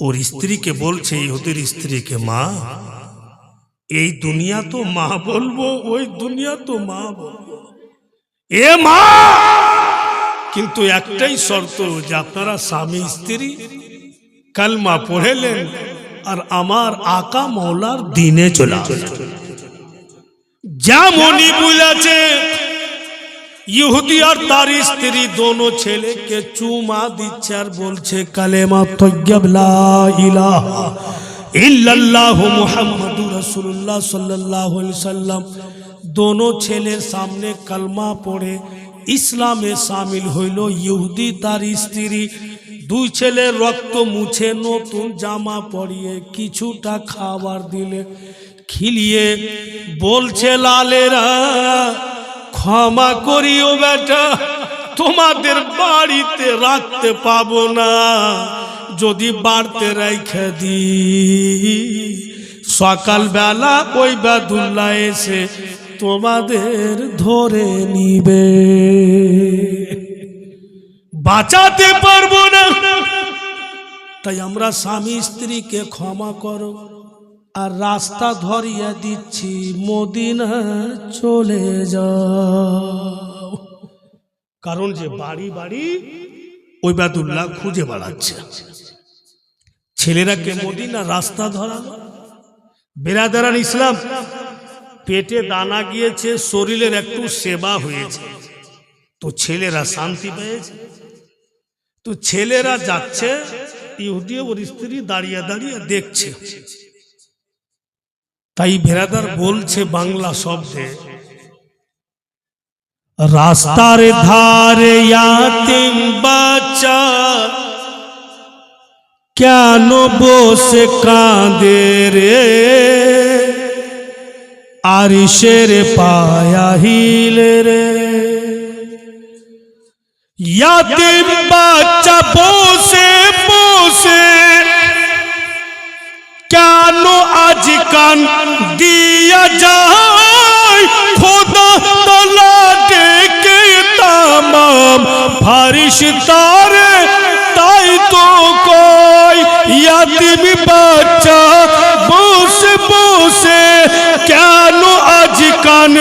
ওর স্ত্রীকে বলছে, ইহুদির স্ত্রীকে, মা, এই দুনিয়া তো মা বলবো, ওই দুনিয়া তো মা বলবো, এ মা, কিন্তু একটাই শর্ত, যে আপনারা স্বামী স্ত্রী কালমা পড়েলেন আর আমার আকা মৌলার দিনে চলে আসেন। যেমনই বলেছে, ইহুদি আর তার স্ত্রী দোনো ছেলেকে চুমা দিচ্ছে আর বলছে, কালেমা তয়্যব লা ইলাহা ইল্লাল্লাহু মুহাম্মাদুর রাসূলুল্লাহ সাল্লাল্লাহু আলাইহি সাল্লাম। দোনো ছেলের সামনে কালমা পড়ে ইসলামে শামিল হইল ইহুদি তার স্ত্রী। দুই ছেলের রক্ত মুছে নতুন জামা পরিয়ে কিছুটা খাবার দিলে খিলিয়ে বলছে, লালেরা, ক্ষমা করিও বেটা, তোমাদের বাড়িতে রাখতে পাবো না, যদি বাড়তে রেখে দি, সকালবেলা ওই বাদুল্লাহ এসে তোমাদের ধরে নিবে, বাঁচাতে পারবো না। তাই আমরা স্বামী স্ত্রীকে ক্ষমা করো, আর রাস্তা ধরিয়ে দিচ্ছি, মদিনা চলে যাও। কারণ যে বাড়ি বাড়ি ওবায়দুল্লাহ খুঁজে বেড়াচ্ছে, ছেলেরাকে মদিনা রাস্তা ধরানো। বেরাদারান ইসলাম, পেটে দানা গিয়েছে, শরীরের একটু সেবা হয়েছে, তো ছেলেরা শান্তি পেয়েছে, তো ছেলেরা যাচ্ছে, ইহুদি ওর স্ত্রী দাঁড়িয়ে দাঁড়িয়ে দেখছে। তাই ভেরাদার বলছে বাংলা শব্দে, রাস্তার ধারে ইয়াতিম বাচ্চা কেন বসে কাঁদে রে, আরিশের পায়া হিলে রে। ইয়াতিম বাচ্চা বসে বসে কেন আজ কান দিয়া যায়, খোদা তাআলা ডেকে তামাম ফারিশতারে তাই তো কয়, ইয়াতিম বাচ্চা বসে বসে কেন আজ কান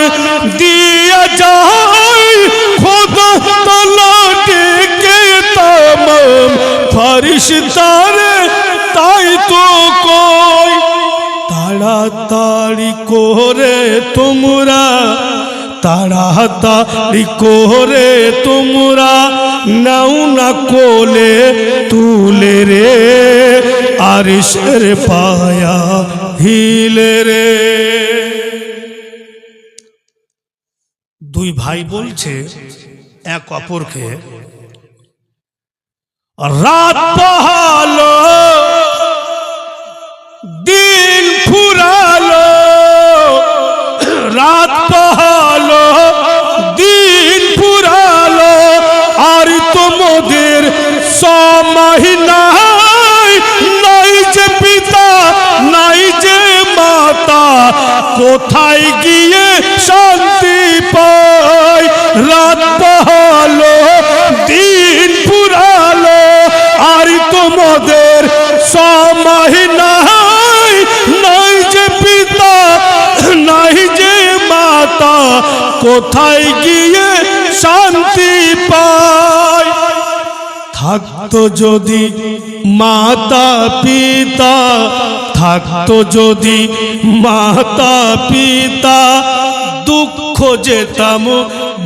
দিয়া যায়, খোদা তাআলা ডেকে তামাম ফারিশতারে তাই তো কয়। তাড়াতাড়ি করে তোমরা, তাড়াতাড়ি করে তোমরা নাও না কোলে তুলে রে, আরিশের পায়া হিলে রে। দুই ভাই বলছে এক অপরকে, রাত পোহালো দিন ফুরালো, রাত পোহালো দিন ফুরালো, আর তোমাদের সময় নাই, নাই যে পিতা নাই যে মাতা, কোথায় গিয়ে শান্তি পায়। রাত পোহালো দিন ফুরালো, আর তোমাদের সময় নাই, নাই যে পিতা নাই যে মাতা, কোথায় গিয়ে শান্তি পায়। থাকতো যদি মাতা পিতা, থাকতো যদি মাতা পিতা, দুঃখ যেতাম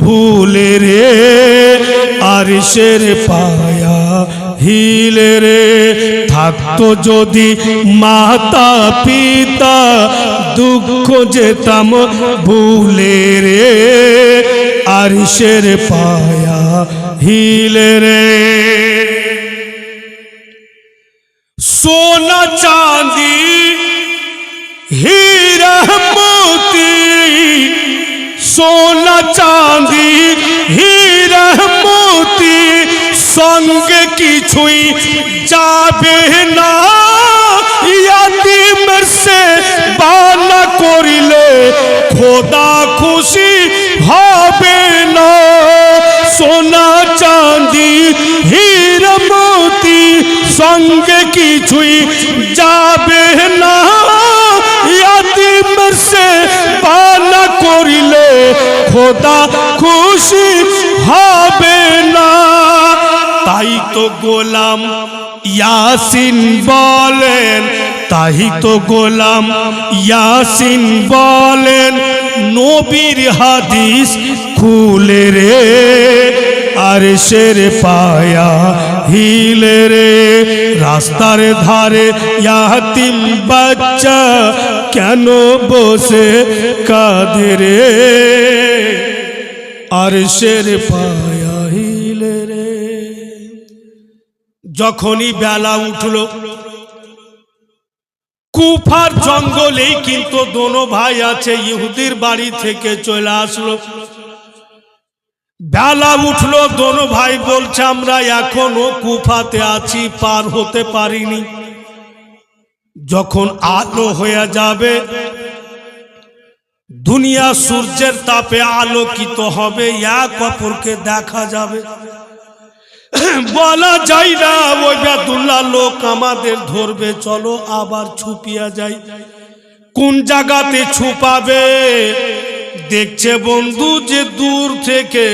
ভুলে রে, আরিশের পায়া হিলে রে। থাকতো যদি মাতা পিতা, দুঃখ যেতাম ভুলে রে, আরিশের পায়া হিলে রে। সোনা চাঁদি হীরা মোতি, সোনা চাঁদি হীরা মোতি, সঙ্গে কিছুই যাবে না, ইয়াতিমের সে বানা করিলে খোদা খুশি হবে না। সোনা চাঁদি হীরা মোতি, সঙ্গে কিছুই যাবে না, ইয়াতিমের সে বানা করিলে খোদা খুশি হবে না। তাই তো গোলাম ইয়াসিন বলেন, তাই তো গোলাম ইয়াসিন বলেন, নবীর হাদিস খুলে রে, আরশের পায়া হিলে রে। রাস্তার ধারে ইয়াতিম বাচ্চা কেন বসে কাঁদে রে, আরশের পায়া হিলে রে। যখনই বেলা উঠলো, কুফার জঙ্গলেই কিন্তু দোনো ভাই আছে, ইহুদির বাড়ি থেকে চলে আসলো। বেলা উঠলো, দোনো ভাই বলছে আমরা এখনো কুফাতে আছি, পার হতে পারিনি। যখন আলো হয়ে যাবে, দুনিয়া সূর্যের তাপে আলোকিত হবে, এক অপরকে দেখা যাবে। বলা যায় না ওই বেদুল্লাহ লোক আমাদের ধরবে, চলো আবার ছুপিয়া যাই। কোন জায়গাতে ছুপাবে? দেখছে বন্ধু যে দূর থেকে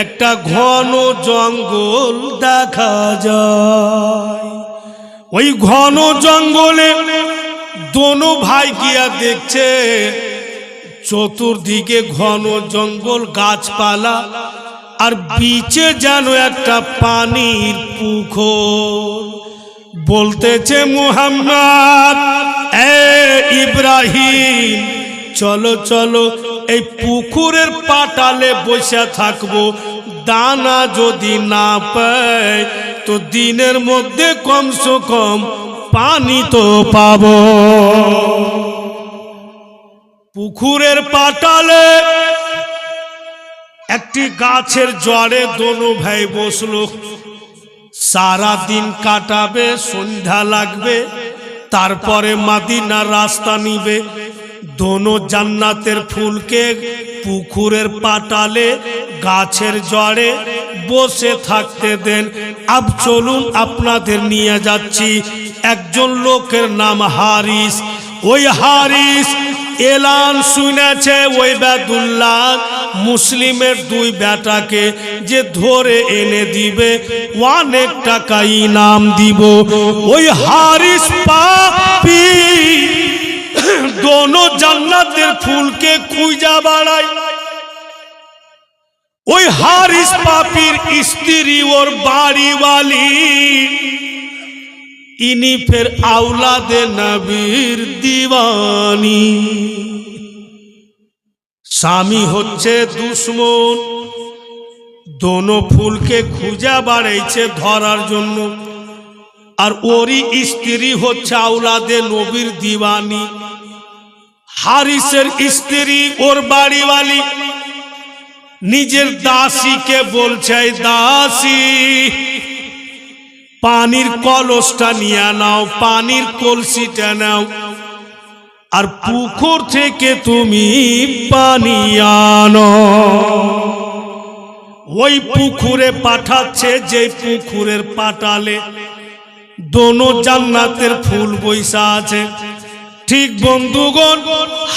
একটা ঘন জঙ্গল দেখা যায়। ওই ঘন জঙ্গলে দোনো ভাই গিয়া দেখছে চতুর্দিকে ঘন জঙ্গল, গাছপালা, আর বিচে যেন একটা পানির পুকুর। বলতেছে মুহাম্মদ, এ ইব্রাহিম চলো চলো এই পুকুরের পাটালে বসে থাকবো, দানা যদি না পাই তো দিনের মধ্যে কমসে কম পানি তো পাবো। পুকুরের পাটালে একটি গাছের জড়ে দোনো ভাই বসলো। সারা দিন কাটাবে, সন্ধ্যা লাগবে, তারপরে মদিনার রাস্তা নিবে। দোনো জান্নাতের ফুলকে পুকুরের পাটালে গাছের জড়ে বসে থাকতে দেন। আব চলুন আপনাদের নিয়ে যাচ্ছি একজন লোকের নাম হারিস। ওই হারিস এলান শুনেছে ওই বেদুল্লাহ মুসলিমের দুই বেটাকে যে ধরে এনে দিবে অনেক টাকা ইনাম দিব। ওই হারিস পাপী দোনো জান্নাতের ফুলকে খুঁজা বাড়ায়। ওই হারিস পাপীর স্ত্রী ওর বাড়িওয়ালি, ইনি ফের আওলাদে নবীর দিওয়ানি। স্বামী হচ্ছে দুশ্মন, দোনো ফুলকে খুঁজা বাড়াইছে ধরার জন্য। আর ওরই স্ত্রী হচ্ছে আওলাদে নবীর দিওয়ানি। হারিসের স্ত্রী ওর বাড়িওয়ালি নিজের দাসীকে বলছে, দাসী পানির কলসটা নিয়ে নাও, পানির কলসিটা নাও, আর পুকুর থেকে তুমি পানি আনো। ওই পুকুরে পাঠাচ্ছে, যে পুকুরের পাটালে দোনো জান্নাতের ফুল বৈশা আছে। ঠিক বন্ধুগণ,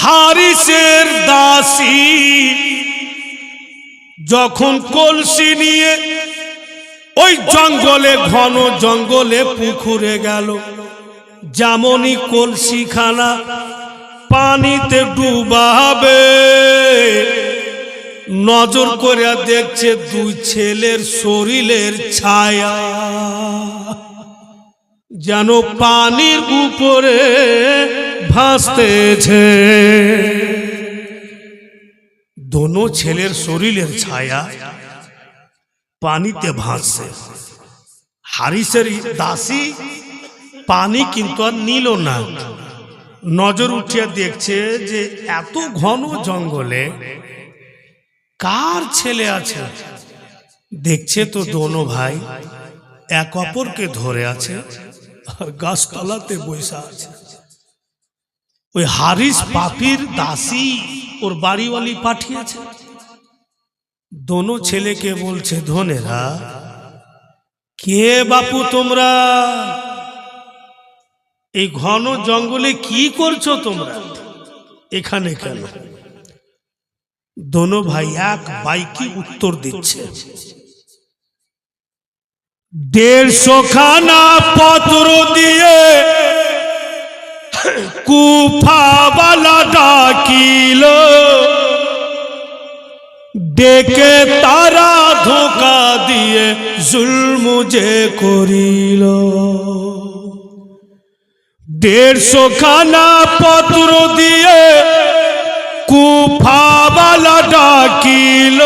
হারিসের দাসী যখন কলসি নিয়ে ওই জঙ্গলে, ঘন জঙ্গলে পুকুরে গেল, যেমনই কলসিখানা পানিতে ডুবাবে নজর করে দেখছে দুই ছেলের শরীরের ছায়া যেন পানির উপরে ভাসতেছে। দোনো ছেলের শরীরের ছায়া পানিতে ভাসছে। হারিসের দাসী পানি কিন্তু আর নিল না, নজর উঠিয়ে দেখছে যে এত ঘন জঙ্গলে কার ছেলে আছে। দেখছে তো দোনো ভাই এক অপরকে ধরে আছে আর গাছতলাতে বসে আছে। ওই হারিস পাপীর দাসী ওর বাড়িওয়ালি পাঠিয়েছে। দোনো ছেলেকে বলছে, ধনেরা কে বাপু তোমরা, এই ঘন জঙ্গলে কি করছো তোমরা, এখানে কেন? দোনো ভাই এক বাইকি উত্তর দিচ্ছে, 150 খানা পত্র দিয়ে কুফাওয়ালা ডাকিল, ডেকে তারা ধোকা দিয়ে জুলম যে করিল। 150 খানা পত্র দিয়ে কুফাওয়ালা ডাকিল,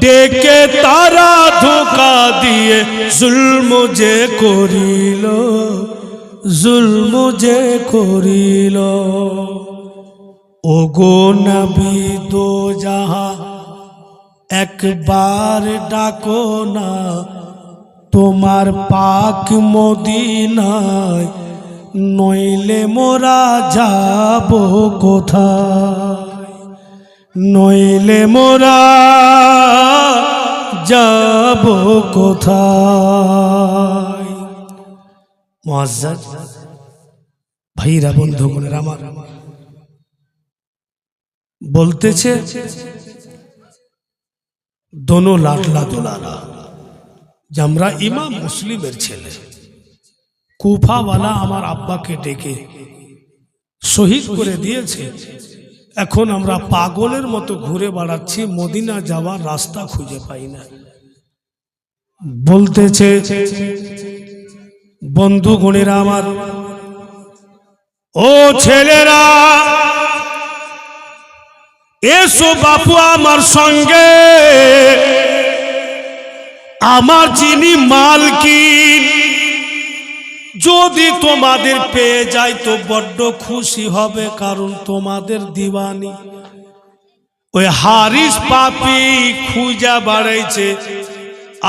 ডেকে তারা ধোকা দিয়ে জুলম যে করিল, জুলম যে করিল। ওগো নবী দো জাহাঁ একবার ডাকো না, তোমার পাক মদিনায়, নইলে মোরা যাব কোথায়, নইলে মোরা যাব কোথায়। মুআজ্জাজ ভাইরা বন্ধুগণের আমার বলতেছে, দোনো লাডলা দুলালা যে আমরা ইমাম মুসলিমের ছেলে, কুফাওয়ালা আমার আব্বাকে ডেকে শহীদ করে দিয়েছে, এখন আমরা পাগলের মতো ঘুরে বেড়াচ্ছি, মদিনা যাওয়ার রাস্তা খুঁজে পাই না। বলতেছে বন্ধুগণেরা আমার, ও ছেলেরা এসো বাপু আমার সঙ্গে, আমার যিনি মালকিন যদি তোমাদের পেয়ে যায় তো বড্ড খুশি হবে, কারণ তোমাদের দিওয়ানি। ওই হারিস পাপি খুঁজা বাড়াইছে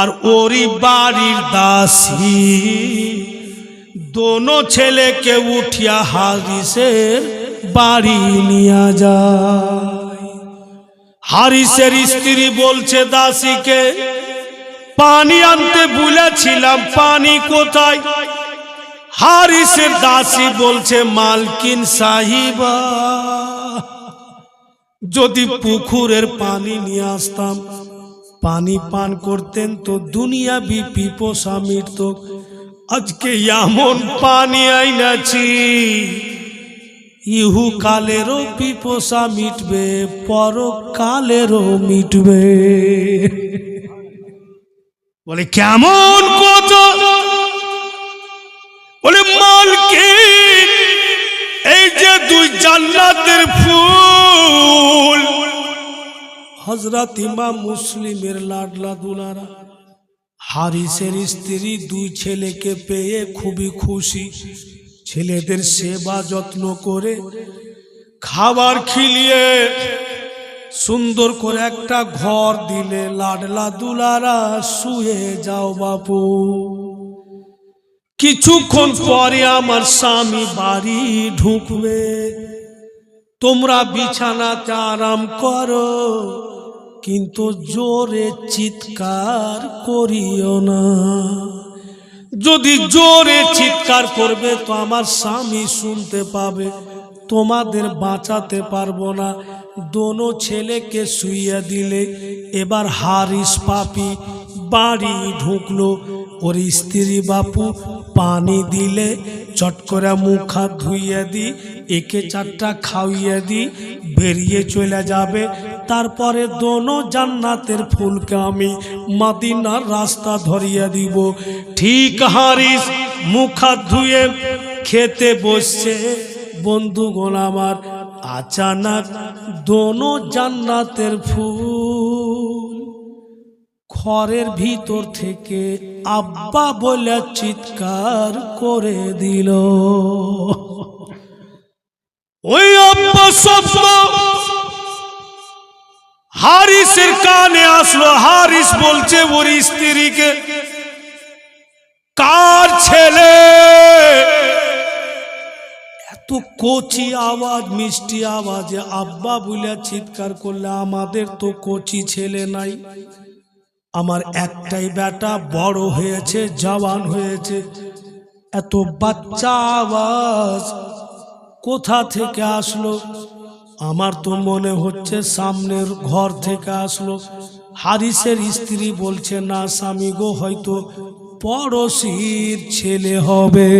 আর ওরই বাড়ির দাসী দোনো ছেলেকে উঠিয়া হারিসের বাড়ি নিয়ে যায়। হারিসের স্ত্রী বলছে দাসীকে, পানি আনতে বলেছিলাম, পানি কোথায়? হারিসের দাসী বলছে, মালকিন সাহিবা যদি পুকুরের পানি নিয়ে আসতাম, পানি পান করতেন তো দুনিয়াবি পিপাসা মিটত। আজকে এমন পানি আইনাছি ইহুকালেরও পিপাসা মিটবে, পরকালেরও মিটবে। বলে কেমন কথা? বলে মালকিন এই যে দুই জান্নাতের ফুল, হযরত ইমাম মুসলিমের লাডলা দুলারা হারিসের স্ত্রী দুই ছেলেকে পেয়ে খুবই খুশি। ছেলেদের সেবা যত্ন করে খাবার খিলিয়ে সুন্দর করে একটা ঘর দিলে, লাডলা দুলারা শুয়ে যাও বাপু, কিছুক্ষণ পরে আমার স্বামী বাড়ি ঢুকবে, তোমরা বিছানাতে আরাম করো, কিন্তু জোরে চিৎকার করিও না। যদি জোরে চিৎকার করবে তো আমার স্বামী শুনতে পাবে, তোমাদের বাঁচাতে পারবো না। দোনো ছেলেকে শুইয়ে দিলে। এবার হারিস পাপি বাড়ি ঢুকলো। ওর স্ত্রী বাপু পানি দিলে চট করে মুখ হাত ধুইয়ে দি, একে চারটা খাওয়িয়ে দি, বেরিয়ে চলে যাবে। তারপরে দোনো জান্নাতের ফুলকে আমি মদিনার রাস্তা ধরিয়ে দিব। ঠিক হারিস মুখ হাত ধুয়ে খেতে বসছে, বন্ধুগণ আমার, আচানক দোনো জান্নাতের ফুল ঘরের ভিতর থেকে আব্বা বলে চিৎকার করে দিল। ওই আব্বা শব্দ হারিসের কানে আসলো। হারিস বলছে ওর স্ত্রীকে, কার ছেলে? এত কচি আওয়াজ, মিষ্টি আওয়াজে আব্বা বলে চিৎকার করলে, আমাদের তো কচি ছেলে নাই, আমার একটাই বেটা বড় হয়েছে, জওয়ান হয়েছে, এত বাচ্চা আওয়াজ কোথা থেকে আসলো? আমার তো মনে হচ্ছে সামনের ঘর থেকে আসলো। হারিসের স্ত্রী বলছে, না স্বামী গো, হয়তো পড়োশির ছেলে হবে।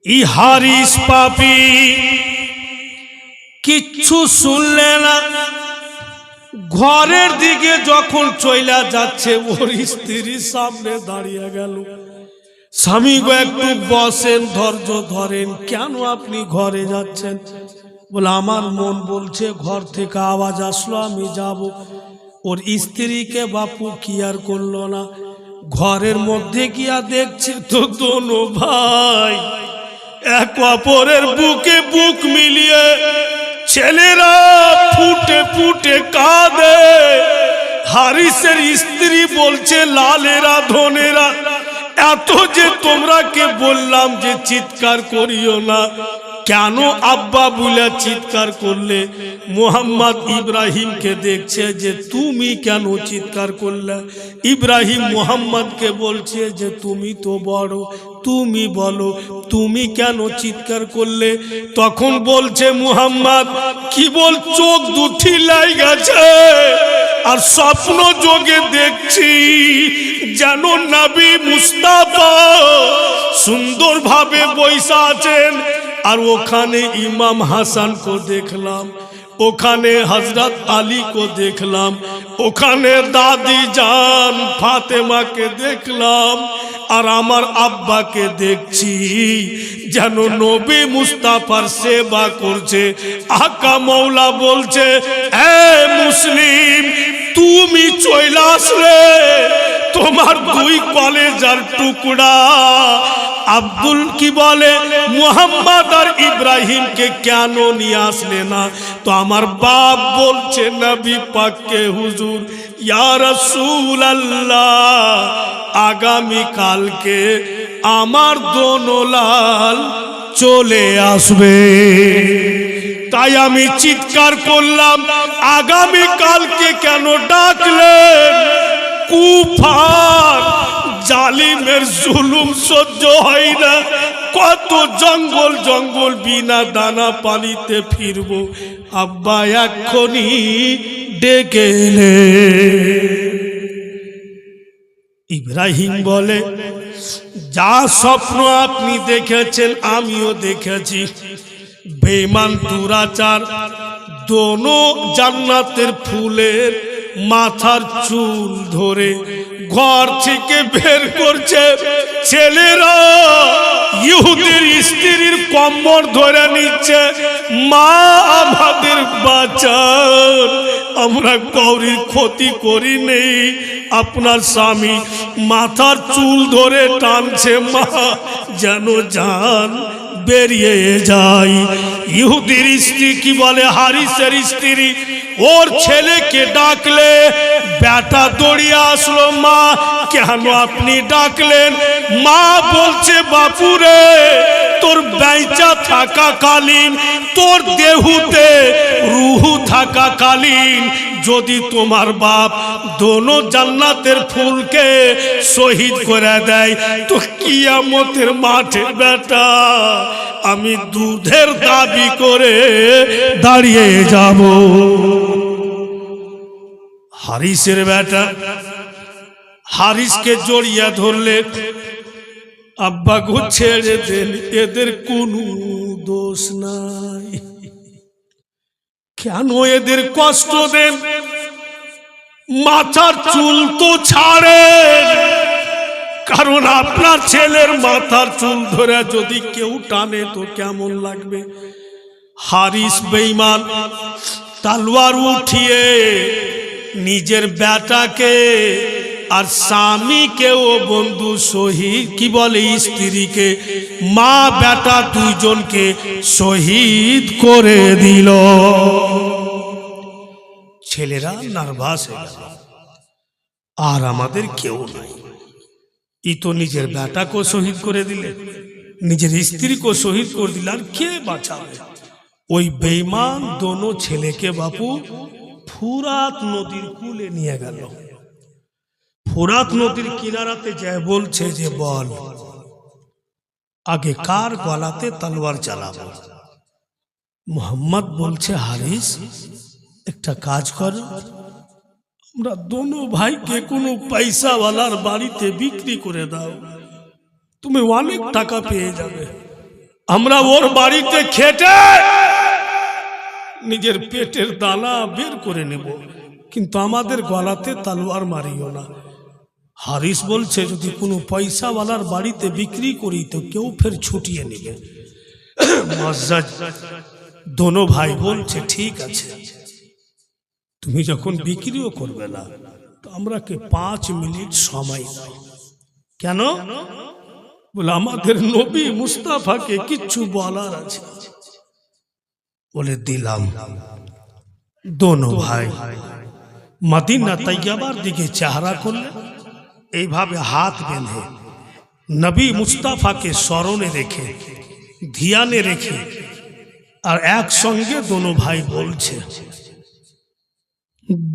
ই হারিস পাপি কিচ্ছু শুনলে না। ঘরের দিকে যখন চইলা যাচ্ছে, ওর স্ত্রী সামনে দাঁড়িয়ে গেল। স্বামী গো একটু বসেন, ধৈর্য ধরেন, কেন আপনি ঘরে যাচ্ছেন? বলে, আমার মন বলছে ঘর থেকে আওয়াজ আসলো, আমি যাব। ওর স্ত্রীকে বাপু কি আর করলো না, ঘরের মধ্যে গিয়া দেখছে তো দোনো ভাই এক অপরের বুকে বুক মিলিয়ে ছেলেরা ফুটে ফুটে কাঁদে। হারিসের স্ত্রী বলছে, লালেরা ধনেরা, এত যে তোমরা কে বললাম যে চিৎকার করিও না, কেন আব্বা বলে চিৎকার করলে? মোহাম্মদ ইব্রাহিমকে দেখছে যে তুমি কেন চিৎকার করলে? ইব্রাহিম মোহাম্মদকে বলছে যে তুমি তো বড়, তুমি বলো তুমি কেন চিৎকার করলে? তখন বলছে মুহাম্মদ, কি বল, চোখ দুটি লাই গেছে আর স্বপ্ন যোগে দেখছি যেন নবী মুস্তাফা সুন্দরভাবে বৈশা আছেন, আর ওখানে ইমাম হাসান को দেখলাম, ওখানে হযরত আলী को দেখলাম, ওখানে দাদি জান ফাতেমা কে দেখলাম, আর আমার আব্বাকে দেখছি যেন নবী মুস্তাফার সেবা করছে। আকা মৌলা বলছে, এ মুসলিম, তুমি চলে আসলে তোমার দুই কলেজার টুকরা আব্দুল কি বলে মুহাম্মদ আর ইব্রাহিমকে কেন নিয়ে আসলে না? তো আমার বাপ বলছে নবী পাককে, হুজুর ইয়া রাসূলুল্লাহ, আগামী কালকে আমার দোনোলাল চলে আসবে। তাই আমি চিৎকার করলাম, আগামী কালকে কেন ডাকলেন? কুফার জালিমের জুলুম সহ্য হয় না, কত জঙ্গল জঙ্গল বিনা দানা পানিতে ফিরবো, আব্বা এক্ষুনি ডেকে এলে। ইব্রাহিম বলে, যা স্বপ্ন আপনি দেখেছেন আমিও দেখেছি। বেঈমান দুরাচার দোনো জান্নাতের ফুলের মাথার চুল ধরে ঘর থেকে বের করছে, ছেলেরা ইহুদির স্ত্রীর কম্বর ধরে নিচ্ছে, মা আমাদের বাঁচান, আমরা কাউরির ক্ষতি করি নেই। আপনার স্বামী মাথার চুল ধরে টানছে, মা যেন জান বেরিয়ে যায়। ইহুদির স্ত্রী কি বলে, হারিসের স্ত্রী, ওর ছেলেকে ডাকলে বেটা দৌড়িয়ে আসলো, মা কেন আপনি ডাকলেন? মা বলছে, বাপুরে তোর বেঁচা থাকাকালীন, তোর দেহুতে রুহু থাকাকালীন যদি তোমার বাপ দোনো জান্নাতের ফুলকে শহীদ করে দেয়, তো কিয়ামতের মাঠে বেটা আমি দুধের দাবি করে দাঁড়িয়ে যাব। হারিসের বেটা হারিসকে জড়িয়ে ধরলে, আব্বা গো ছেড়ে দেন, এদের কোনো দোষ নাই, কেন এদের কষ্ট দেন? মাথার চুল তো ছাড়েন, কারণ আপনার ছেলের মাথার চুল ধরে যদি কেউ টানে তো কেমন লাগবে? হারিস বেঈমান তলোয়ার উঠিয়ে নিজের বেটাকে আর স্বামীকেও বন্ধু শহীদ কি বলে স্ত্রীকে, মা বেটা দুইজনকে শহীদ করে দিল। ছেলেরা নার্ভাস হয়ে গেল, আর আমাদের কেউ নাই। ই তো নিজের বেটাকেও শহীদ করে দিলে, নিজের স্ত্রীকেও শহীদ করে দিলে, আর কে বাঁচাবে? ওই বেঈমান দোনো ছেলেকে বাপু ফুরাত নদীর কূলে নিয়ে গেল। ফুরাত নদীর কিনারাতে যায় বলছে যে, বল আগে কার গলাতে তলোয়ার চালাবো? মোহাম্মদ বলছে, হারিস একটা কাজ কর, আমরা দোনো ভাইকে কোনো পয়সাওয়ালার বাড়িতে বিক্রি করে দাও, তুমি অনেক টাকা পেয়ে যাবে, আমরা ওর বাড়িতে খেটে নিজের পেটের দানা বের করে নেব, কিন্তু আমাদের গলাতে তলোয়ার মারিও না। হারিস বলছে, যদি কোনো পয়সাওয়ালার বাড়িতে বিক্রি করি তো কেউ ফের ছুটিয়ে নেবে। দোনো ভাই বলছে, ঠিক আছে, তুমি যখন বিক্রিও করবে না তো আমরাকে 5 মিনিট সময় দাও। কেন? বলে আমাদের নবী মুস্তাফাকে কিচ্ছু বলার আছে। বলে দিলাম। দোনো ভাই মদিনা তৈয়বার দিকে চেহারা করলে, এইভাবে হাত বেঁধে নবী মুস্তাফাকে স্মরণে রেখে ধ্যানে রেখে আর একসঙ্গে দোনো ভাই বলছে,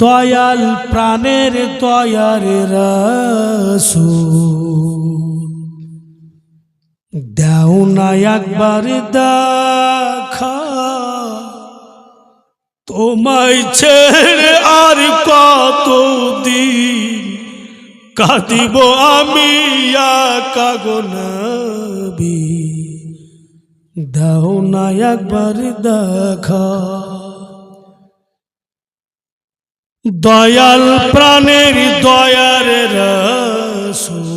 দয়াল প্রাণের দয়ার রাসূল, দাও না একবার দেখা, তোমায় ছেড়ে আর কতদিন কাঁদিব আমি একা গো নবী, দাও না একবার দেখা। দয়াল প্রাণের দয়ার রাসূল,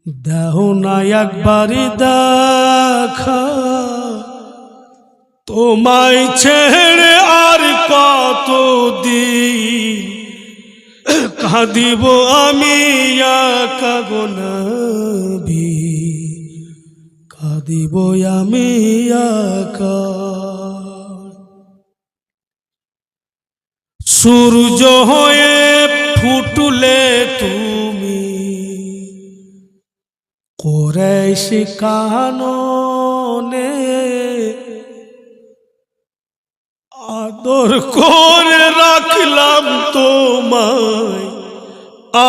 দাও না একবার দেখা, তোমায় ছেড়ে আর কতদিন কাঁদিব আমি একা গো নবী, কাঁদিব আমি একা। সূর্য হয়ে ফুটলে তুমি কুরাইশ কাননে, আদর করে রাখলাম তোমায়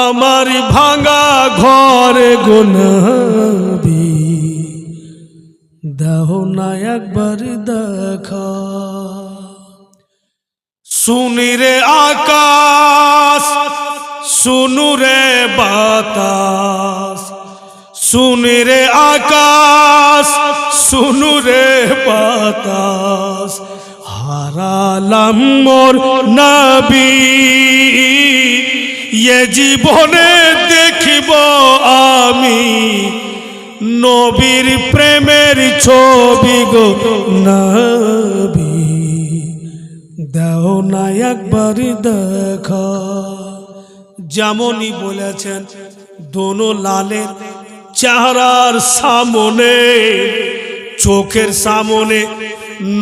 আমার ভাঙা ঘরে গো নবী, দাও না একবার দেখা। শুনি রে আকাশ, শুনু রে বাতাস, শুনি রে আকাশ, শুনু রে বাতাস, হারালাম মোর নবী, এ জীবনে দেখিব আমি নবীর প্রেমের ছবি গো নবী, দাও না একবার দেখা। যেমনই বলেছেন দোনো লালের চেহারার সামনে, চোখের সামনে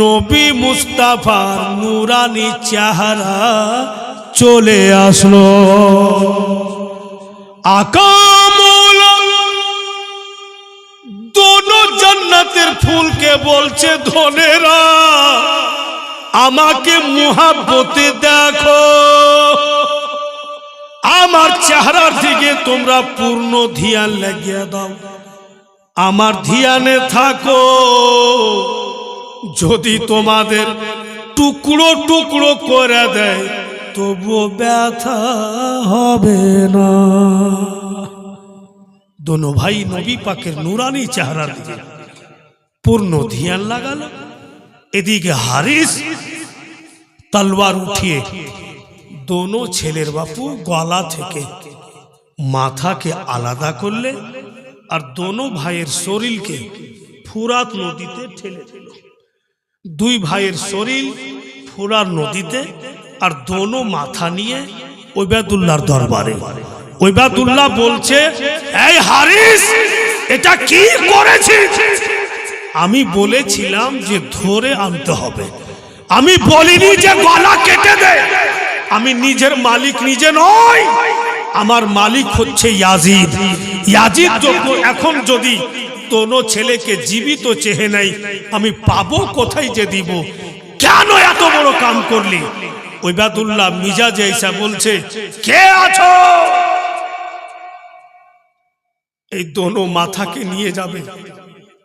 নবী মুস্তাফার নুরানি চেহারা চলে আসলো। আকামুল দোনো জান্নাতের ফুলকে বলছে ধনেরা আমাকে মুহাব্বতে দেখো, আমার চেহারার দিকে তোমরা পূর্ণ ধ্যান লাগিয়ে দাও, আমার ধ্যানে থাকো। যদি তোমাদের টুকরো টুকরো করে দেয় তবুও ব্যথা হবে না। দোনো ভাই নবী পাকের নুরানি চেহারার দিকে পূর্ণ ধ্যান লাগালো। এদিকে হারিস তলোয়ার উঠিয়ে দোনো ছেলের বাপু গলা থেকে মাথাকে আলাদা করলে আর দোনো ভাইয়ের শরীরকে ফুরাত নদীতে ঠেলে দিল। দুই ভাইয়ের শরীর ফুরাত নদীতে আর দোনো মাথা নিয়ে ওবায়দুল্লাহর দরবারে। ওবায়দুল্লাহ বলছে, এই হারিস এটা কি করেছিস? আমি বলেছিলাম যে ধরে আনতে হবে, আমি বলিনি যে গলা কেটে দে। আমি নিজের মালিক নিজে নই, আমার মালিক হচ্ছে ইয়াজিদ। ইয়াজিদ এখন যদি দোনো ছেলেকে জীবিত চেহে নাই, আমি পাবো কোথায় যে দিব? কেন এত বড় কাম করলি? ওবায়দুল্লাহ মিজাজে এসে বলছে, কে আছো? এই দোনো মাথাকে নিয়ে যাবে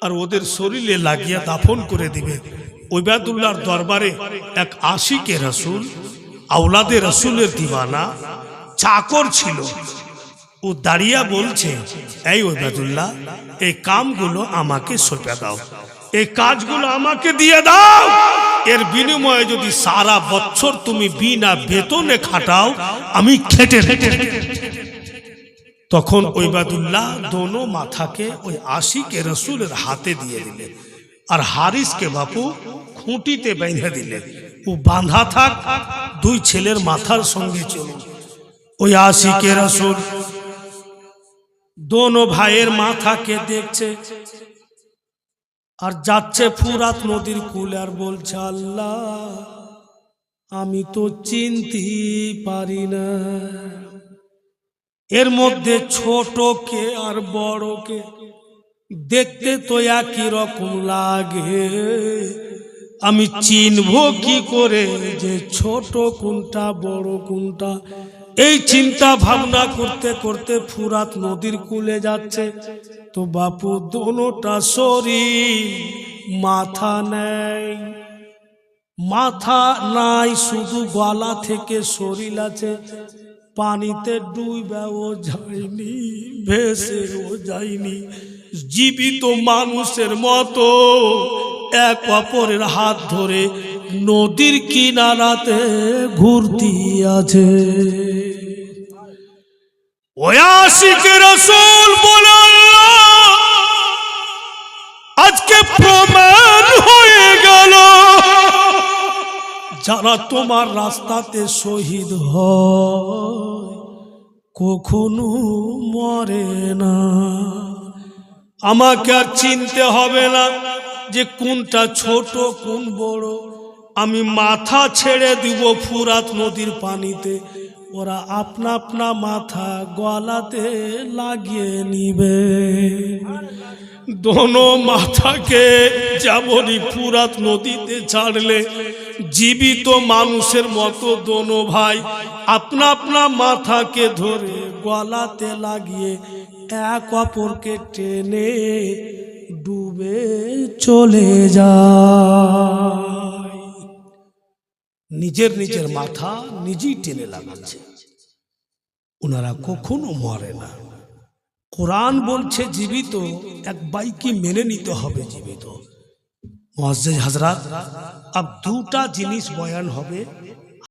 আর ওদের শরীরে লাগিয়ে দাফন করে দিবে। ওবায়দুল্লাহর দরবারে এক আশিকে রাসূল, আওলাদে রাসূলের দিওয়ানা চাকর ছিল। ও দাঁড়িয়ে বলছে, এই ওবায়দুল্লাহ এই কামগুলো আমাকে সঁপে দাও, এই কাজগুলো আমাকে দিয়ে দাও। এর বিনিময়ে যদি সারা বছর তুমি বিনা বেতনে খাটাও, আমি খেটে তখন ওবায়দুল্লাহ দোনো মাথাকে ওই আশিকে রাসূলের হাতে দিয়ে দিলে আর হারিসকে বাপু খুঁটিতে বেঁধে দিলে। ও বাঁধা থাক, দুই ছেলের মাথার সঙ্গে চলুন। ওই আশিকে রাসূল দোনো ভাইয়ের মাথাকে দেখছে আর যাচ্ছে ফুরাত নদীর কূলে আর বলছে, আল্লাহ আমি তো চিনতে পারি না, এর মধ্যে ছোটকে আর বড়কে দেখতে তো একই রকম লাগে, আমি চিনব কি করে যে ছোট কোনটা বড় কোনটা? এই চিন্তা ভাবনা করতে করতে ফুরাত নদীর কূলে যাচ্ছে। তো বাপু দোনোটা শরীর মাথা নেই, মাথা নাই, শুধু গলা থেকে শরীর আছে। পানিতে ডুবেও যায়নি, ভেসেও যায়নি, জীবিত মানুষের মতো এক অপরের হাত ধরে নদীর কিনারাতে ঘুরতি আছে। ওই আশিকে রাসূল বলে, আল্লাহ যারা তোমার রাস্তাতে শহীদ হয় কখনো মরে না। আমাকে আর চিনতে হবে না যে কোনটা ছোট কোন বড়। আমি মাথা ছেড়ে দিব ফুরাত নদীর পানিতে, ওরা আপনা আপনা মাথা গলাতে লাগিয়ে নিবে। দোনো মাথাকে যেমনই ফুরাত নদীতে ছাড়লে জীবিত মানুষের মতো দোনো ভাই আপনা আপনা মাথাকে ধরে গলাতে লাগিয়ে এক অপরকে টেনে ডুবে চলে যায়। নিজের নিজের মাথা নিজেই টেনে লাগাচ্ছে, ওনারা কখনো মরে না। কোরআন বলছে জীবিত এক বাইকে মেনে নিতে হবে জীবিত। মুআজ্জিজ হযরত, अब দুটা জিনিস বয়ান হবে।